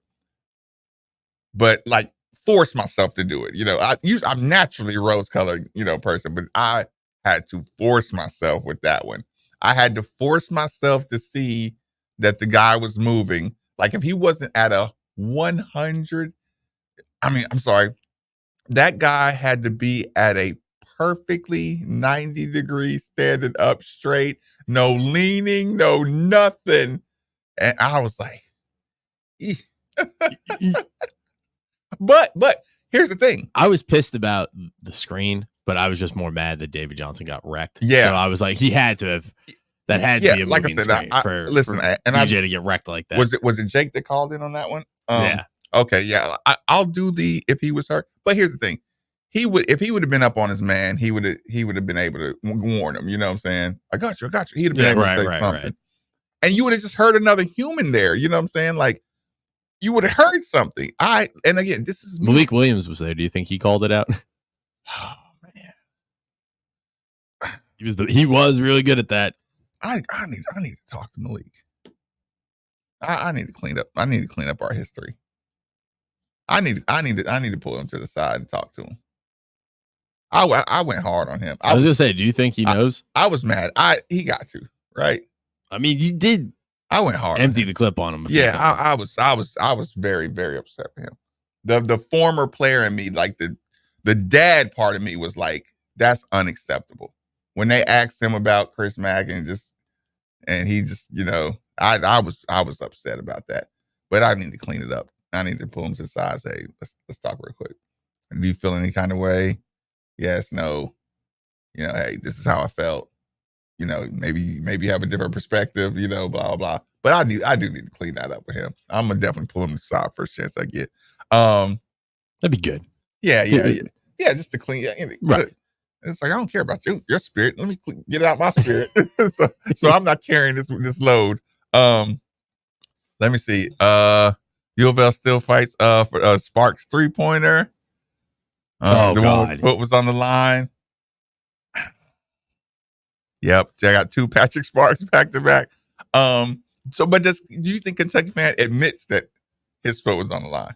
But like force myself to do it. I'm naturally rose colored, person, but I had to force myself with that one. I had to force myself to see that the guy was moving. Like if he wasn't at a 100, I'm sorry, that guy had to be at a perfectly 90 degrees standing up straight, no leaning, no nothing. And I was like, but here's the thing. I was pissed about the screen, but I was just more mad that David Johnson got wrecked. Yeah. So I was like, he had to have, that had to be a like I moving said, screen for DJ to get wrecked like that. Was it Jake that called in on that one? Yeah. Okay, yeah. I'll do if he was hurt. But here's the thing. If he would have been up on his man, he would have been able to warn him. You know what I'm saying? I got you. He'd have been able to say something. Right. And you would have just heard another human there. You know what I'm saying? Like you would have heard something. And again, this is me. Malik Williams was there. Do you think he called it out? Oh man. He was really good at that. I need to talk to Malik. I need to clean up. I need to clean up our history. I need to pull him to the side and talk to him. I went hard on him. I was gonna say, do you think he knows? I was mad. He got to, right? I mean, you did. I went hard. Empty the clip on him. Yeah, I was very, very upset with him. The former player in me, like the dad part of me, was like, that's unacceptable. When they asked him about Chris Mack and he just, I was upset about that. But I need to clean it up. I need to pull him to the side and say, let's talk real quick. Do you feel any kind of way? Yes, no. Hey, this is how I felt. Maybe you have a different perspective, blah, blah, blah. But I do need to clean that up with him. I'm gonna definitely pull him to the side first chance I get. That'd be good. Yeah, just to clean. Right. It's like, I don't care about your spirit. Let me get it out my spirit. so I'm not carrying this load. Let me see. Ville still fights for Sparks 3-pointer. The God. Foot was on the line. Yep, I got 2 Patrick Sparks back to back. But do you think Kentucky fan admits that his foot was on the line?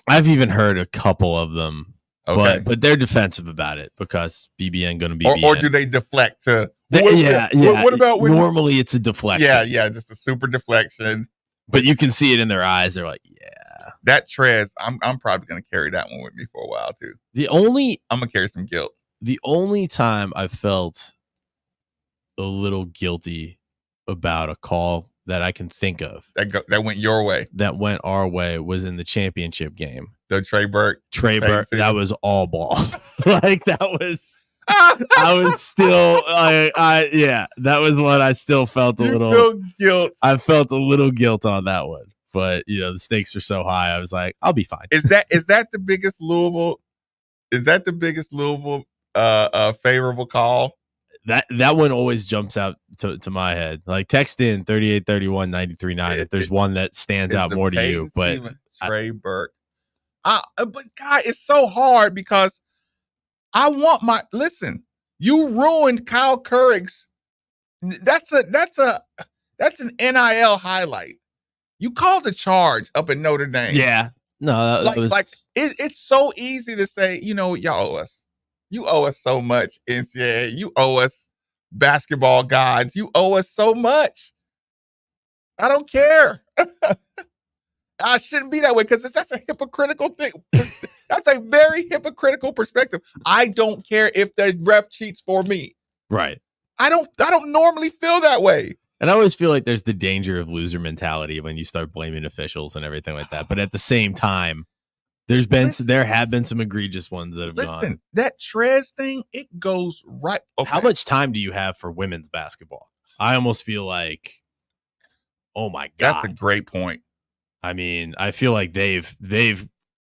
I've even heard a couple of them, okay. but they're defensive about it because BBN going to be. Or do they deflect to? What about when normally it's a deflection? Yeah, just a super deflection. But you can see it in their eyes. They're like, yeah. That Trez, I'm probably going to carry that one with me for a while too. I'm going to carry some guilt. The only time I felt a little guilty about a call that I can think of that went your way, that went our way, was in the championship game. The Trey Burke, that was all ball. Like that was. I was still, that was what I still felt a little guilt. I felt a little guilt on that one, but the stakes are so high. I was like, I'll be fine. Is that the biggest Louisville? Is that the biggest Louisville favorable call? That one always jumps out to my head. Like text in 3831 939 if there's one that stands out more to you. But Trey Burke, but God, it's so hard because. I want listen, you ruined Kyle Courig's. That's an NIL highlight. You called the charge up at Notre Dame. Yeah. No, that was it's so easy to say, y'all owe us. You owe us so much, NCAA. You owe us basketball gods. You owe us so much. I don't care. I shouldn't be that way because that's a hypocritical thing. That's a very hypocritical perspective. I don't care if the ref cheats for me. Right. I don't normally feel that way. And I always feel like there's the danger of loser mentality when you start blaming officials and everything like that. But at the same time, there have been some egregious ones that have gone. That Trez thing, it goes right. Okay. How much time do you have for women's basketball? I almost feel like, oh my God. That's a great point. I mean, I feel like they've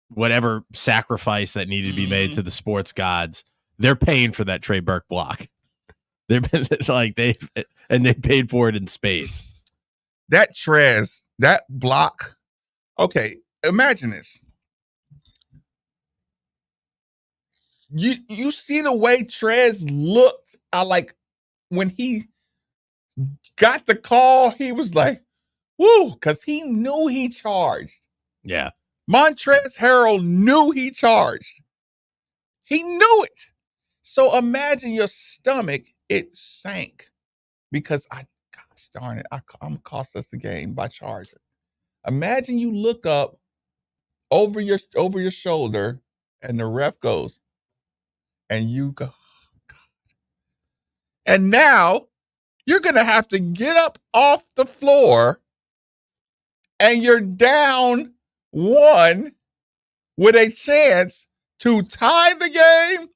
whatever sacrifice that needed to be made to the sports gods, they're paying for that Trey Burke block. They've been like they paid for it in spades. That Trez, that block. Okay, imagine this. You see the way Trez looked. Like when he got the call, he was like, "Woo!" because he knew he charged. Yeah, Montrezl Harrell knew he charged. He knew it. So imagine your stomach, it sank because gosh darn it, I'm gonna cost us the game by charging. Imagine you look up over your shoulder and the ref goes, and you go, oh, God. And now you're gonna have to get up off the floor, and you're down 1 with a chance to tie the game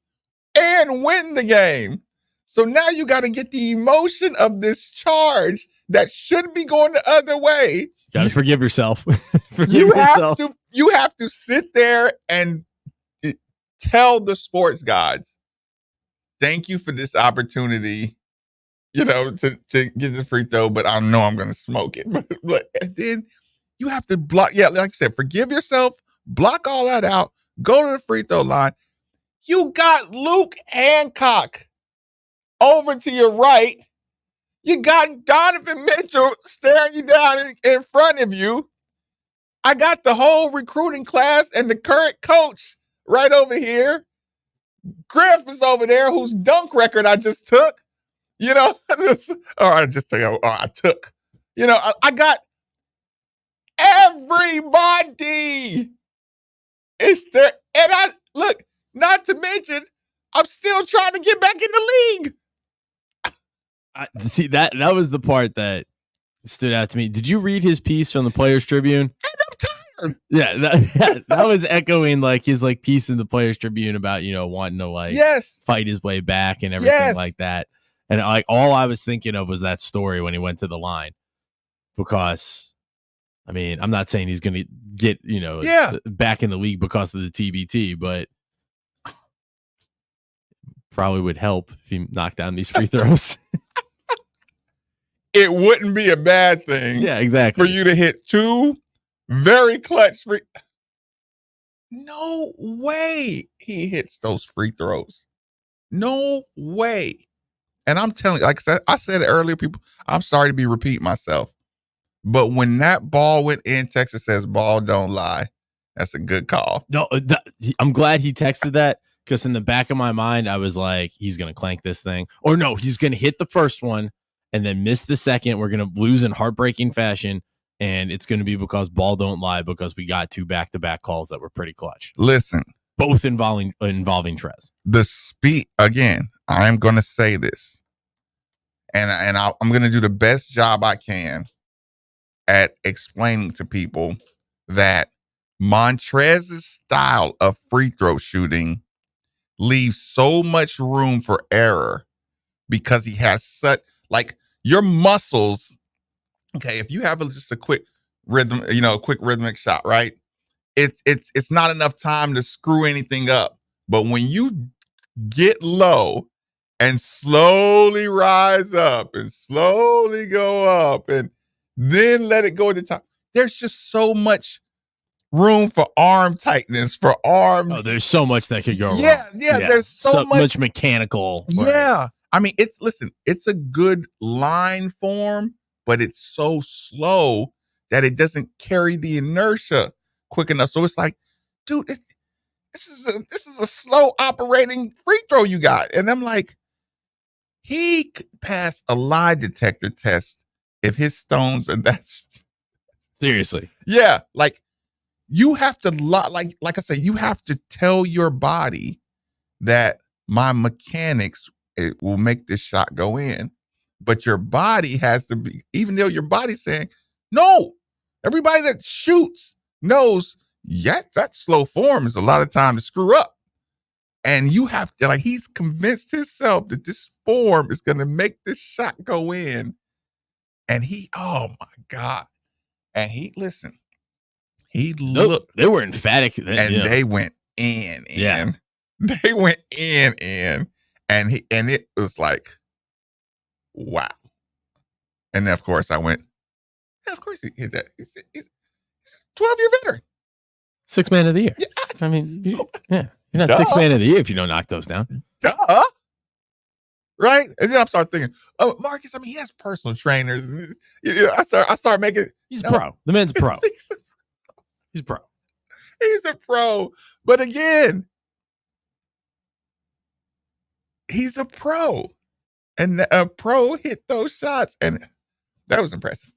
and win the game. So now you got to get the emotion of this charge that should be going the other way. Got to forgive yourself. You have to sit there and tell the sports gods, thank you for this opportunity, to get the free throw, but I know I'm going to smoke it. But and then you have to block. Yeah, like I said, forgive yourself, block all that out, go to the free throw line. You got Luke Hancock over to your right. You got Donovan Mitchell staring you down in front of you. I got the whole recruiting class and the current coach right over here. Griff is over there, whose dunk record I just took. I took. I got everybody. It's there. And look, not to mention, I'm still trying to get back in the league. See, that was the part that stood out to me. Did you read his piece from the Players Tribune? And I'm tired. Yeah, that was echoing like his piece in the Players Tribune about wanting to fight his way back and everything like that. And all I was thinking of was that story when he went to the line, because I mean, I'm not saying he's going to get back in the league because of the TBT, but probably would help if he knocked down these free throws. It wouldn't be a bad thing. Yeah, exactly. For you to hit 2 very clutch free. No way he hits those free throws. No way. And I'm telling you, like I said earlier, people, I'm sorry to be repeating myself, but when that ball went in, Texas says ball don't lie. That's a good call. No, I'm glad he texted that, because in the back of my mind, I was like, he's going to clank this thing. Or no, he's going to hit the first one and then miss the second. We're going to lose in heartbreaking fashion. And it's going to be because ball don't lie, because we got 2 back-to-back calls that were pretty clutch. Listen. Both involving Trez. The speed, again, I'm going to say this. And I'm going to do the best job I can at explaining to people that Montrez's style of free throw shooting leaves so much room for error, because he has such, your muscles. Okay, if you have just a quick rhythm, a quick rhythmic shot, right? It's not enough time to screw anything up. But when you get low and slowly rise up and slowly go up and then let it go at the top, there's just so much room for arm tightness, for arm. Oh, there's so much that could go wrong. Yeah. There's so much mechanical. Yeah. Right. I mean, it's a good line form, but it's so slow that it doesn't carry the inertia quick enough. So it's like, dude, this is a slow operating free throw you got. And I'm like, he could pass a lie detector test if his stones are that. Seriously. Yeah. You have to, like I said, you have to tell your body that my mechanics, it will make this shot go in. But your body has to be, even though your body's saying, no, everybody that shoots knows, that slow form is a lot of time to screw up. And you have to, he's convinced himself that this form is going to make this shot go in. And oh my God. And listen. Looked. They were emphatic. And they went in. Yeah. They went in. And it was like, wow. And then, of course, I went, yeah, of course he hit that. He's 12-year veteran. 6 man of the year. Yeah. I mean, you're not 6 man of the year if you don't knock those down. Duh. Right? And then I start thinking, oh, Marcus, I mean, he has personal trainers. I start making. He's pro. The man's pro. He's pro. He's a pro. But again, he's a pro. And a pro hit those shots. And that was impressive.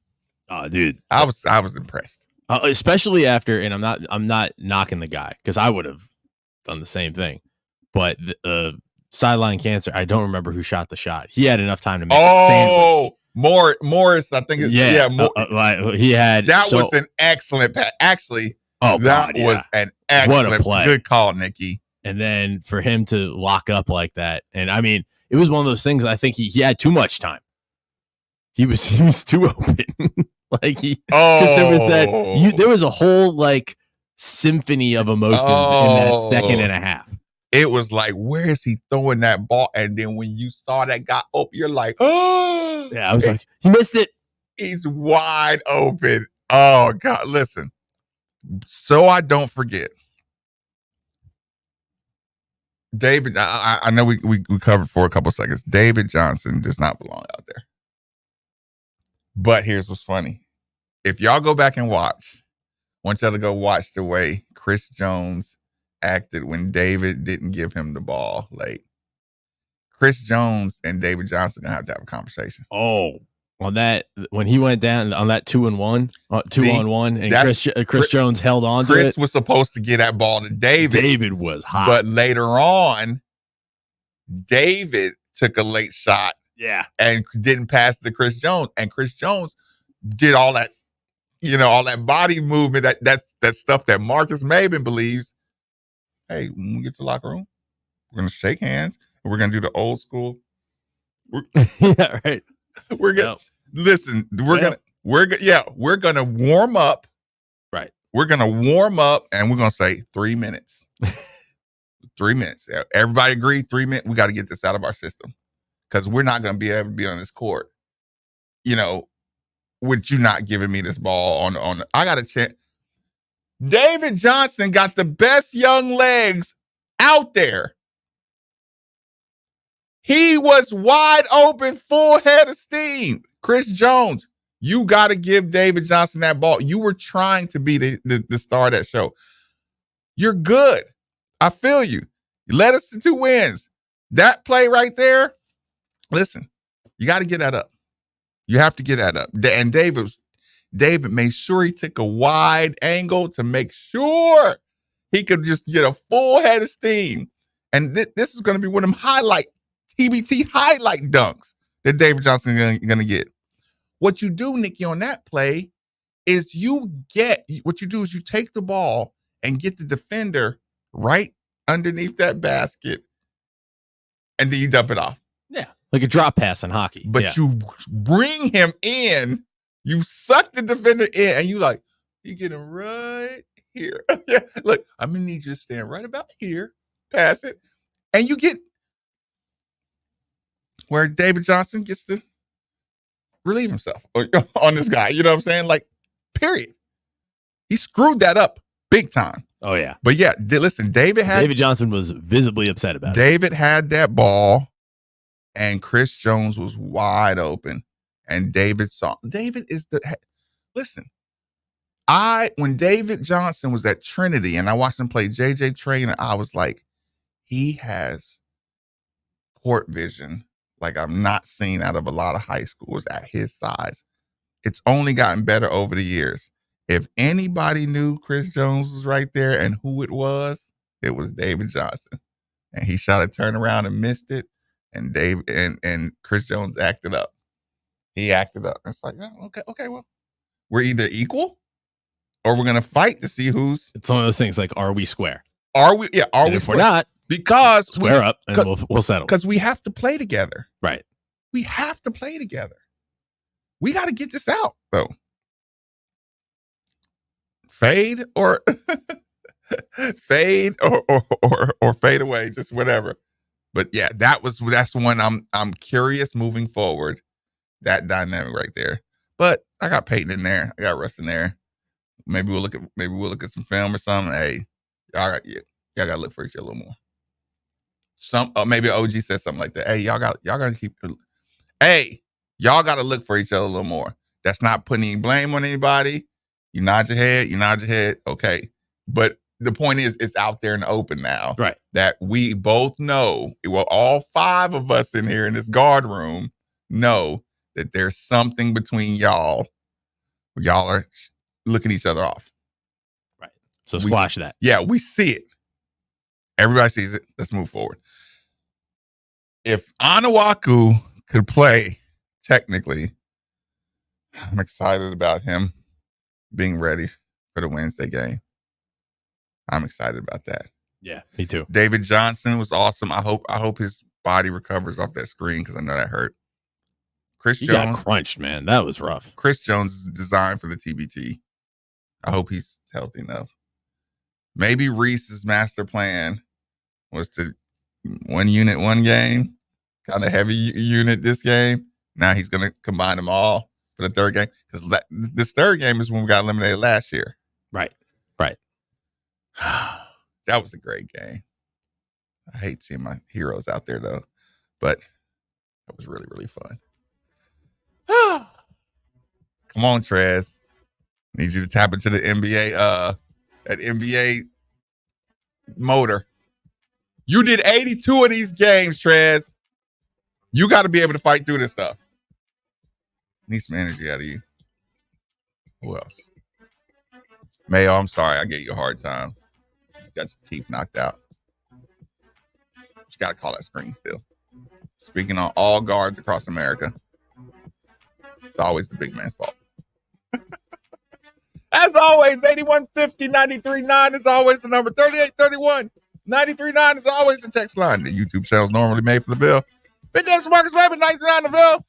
Oh, dude. I was impressed. Especially after, and I'm not knocking the guy because I would have done the same thing. But the sideline cancer, I don't remember who shot the shot. He had enough time to make a sandwich. Morris, I think. He had. That was an excellent pass. Actually, that was an excellent. What a play. Good call, Nikki. And then for him to lock up like that, and I mean, it was one of those things. I think he had too much time. He was too open. Like because there was a whole like symphony of emotions in that second and a half. It was like, where is he throwing that ball? And then when you saw that guy open, you're like, oh yeah, I was like, he missed it. He's wide open. Oh God, listen. So I don't forget. David, I know we covered for a couple of seconds. David Johnson does not belong out there. But here's what's funny. If y'all go back and watch, I want y'all to go watch the way Chris Jones acted when David didn't give him the ball late. Chris Jones and David Johnson gonna have to have a conversation. Oh, on that when he went down on that 2-on-1, 2-on-1, and Chris Jones held on to it. Chris was supposed to get that ball to David. David was hot, but later on, David took a late shot. Yeah, and didn't pass to Chris Jones, and Chris Jones did all that, all that body movement. That stuff that Marcus Maben believes. Hey, when we get to the locker room, we're gonna shake hands and we're gonna do the old school. Yeah, right. We're gonna listen. We're gonna warm up. Right. We're gonna warm up and we're gonna say 3 minutes. 3 minutes. Everybody agree. 3 minutes. We got to get this out of our system because we're not gonna be able to be on this court. With you not giving me this ball on. I got a chance. David Johnson got the best young legs out there. He was wide open, full head of steam. Chris Jones, you got to give David Johnson that ball. You were trying to be the star of that show. You're good. I feel you. You led us to 2 wins. That play right there, listen, you got to get that up. You have to get that up. And David made sure he took a wide angle to make sure he could just get a full head of steam. And this is going to be one of them TBT highlight dunks that David Johnson is going to get. What you do, Nikki, on that play is you take the ball and get the defender right underneath that basket, and then you dump it off. Yeah, like a drop pass in hockey. But you bring him in, you suck the defender in, and you get him right here. Yeah, look, I'm going to need you to stand right about here, pass it, and you get where David Johnson gets to relieve himself on this guy. You know what I'm saying? Like, period. He screwed that up big time. Oh, yeah. But yeah, listen, David Johnson was visibly upset about it. David had that ball, and Chris Jones was wide open, and David is listen, when David Johnson was at Trinity and I watched him play JJ Traynor, I was like, he has court vision like I'm not seeing out of a lot of high schools at his size. It's only gotten better over the years. If anybody knew Chris Jones was right there and who it was David Johnson. And he shot a turnaround and missed it. And Chris Jones acted up. He acted up. It's like, oh, okay, well, we're either equal or we're gonna fight to see who's. It's one of those things like, are we square? Are we? Yeah, are we? If we're not, because square up and we'll settle. Because we have to play together. Right. We have to play together. We got to get this out though. Fade or fade or fade away, just whatever. But yeah, that's one I'm curious moving forward that dynamic right there. But I got Peyton in there. I got Russ in there. Maybe we'll look at some film or something. Hey, y'all gotta look for each other a little more. Maybe OG said something like that. Hey, y'all gotta keep. Hey, y'all gotta look for each other a little more. That's not putting any blame on anybody. You nod your head. Okay, but the point is, it's out there in the open now. Right. That we both know. Well, all 5 of us in here in this guard room know that there's something between y'all. Y'all are looking each other off. Right. So squash that. Yeah, we see it. Everybody sees it. Let's move forward. If Anawaku could play, technically, I'm excited about him being ready for the Wednesday game. I'm excited about that. Yeah, me too. David Johnson was awesome. I hope his body recovers off that screen because I know that hurt. He got crunched, man. That was rough. Chris Jones is designed for the TBT. I hope he's healthy enough. Maybe Reese's master plan was to 1 unit, 1 game, kind of heavy unit this game. Now he's going to combine them all for the third game because this third game is when we got eliminated last year. Right. That was a great game. I hate seeing my heroes out there though, but that was really, really fun. Come on, Trez. Need you to tap into the NBA, that NBA motor. You did 82 of these games, Trez. You got to be able to fight through this stuff. Need some energy out of you. Who else? Mayo, I'm sorry. I gave you a hard time. You got your teeth knocked out. You got to call that screen still. Speaking on all guards across America, it's always the big man's fault. As always, 8150-93.9 is always the number. 3831-93.9 is always the text line. The YouTube channel is normally made for the Ville. Big Dance Marcus Webber, 99 the Ville.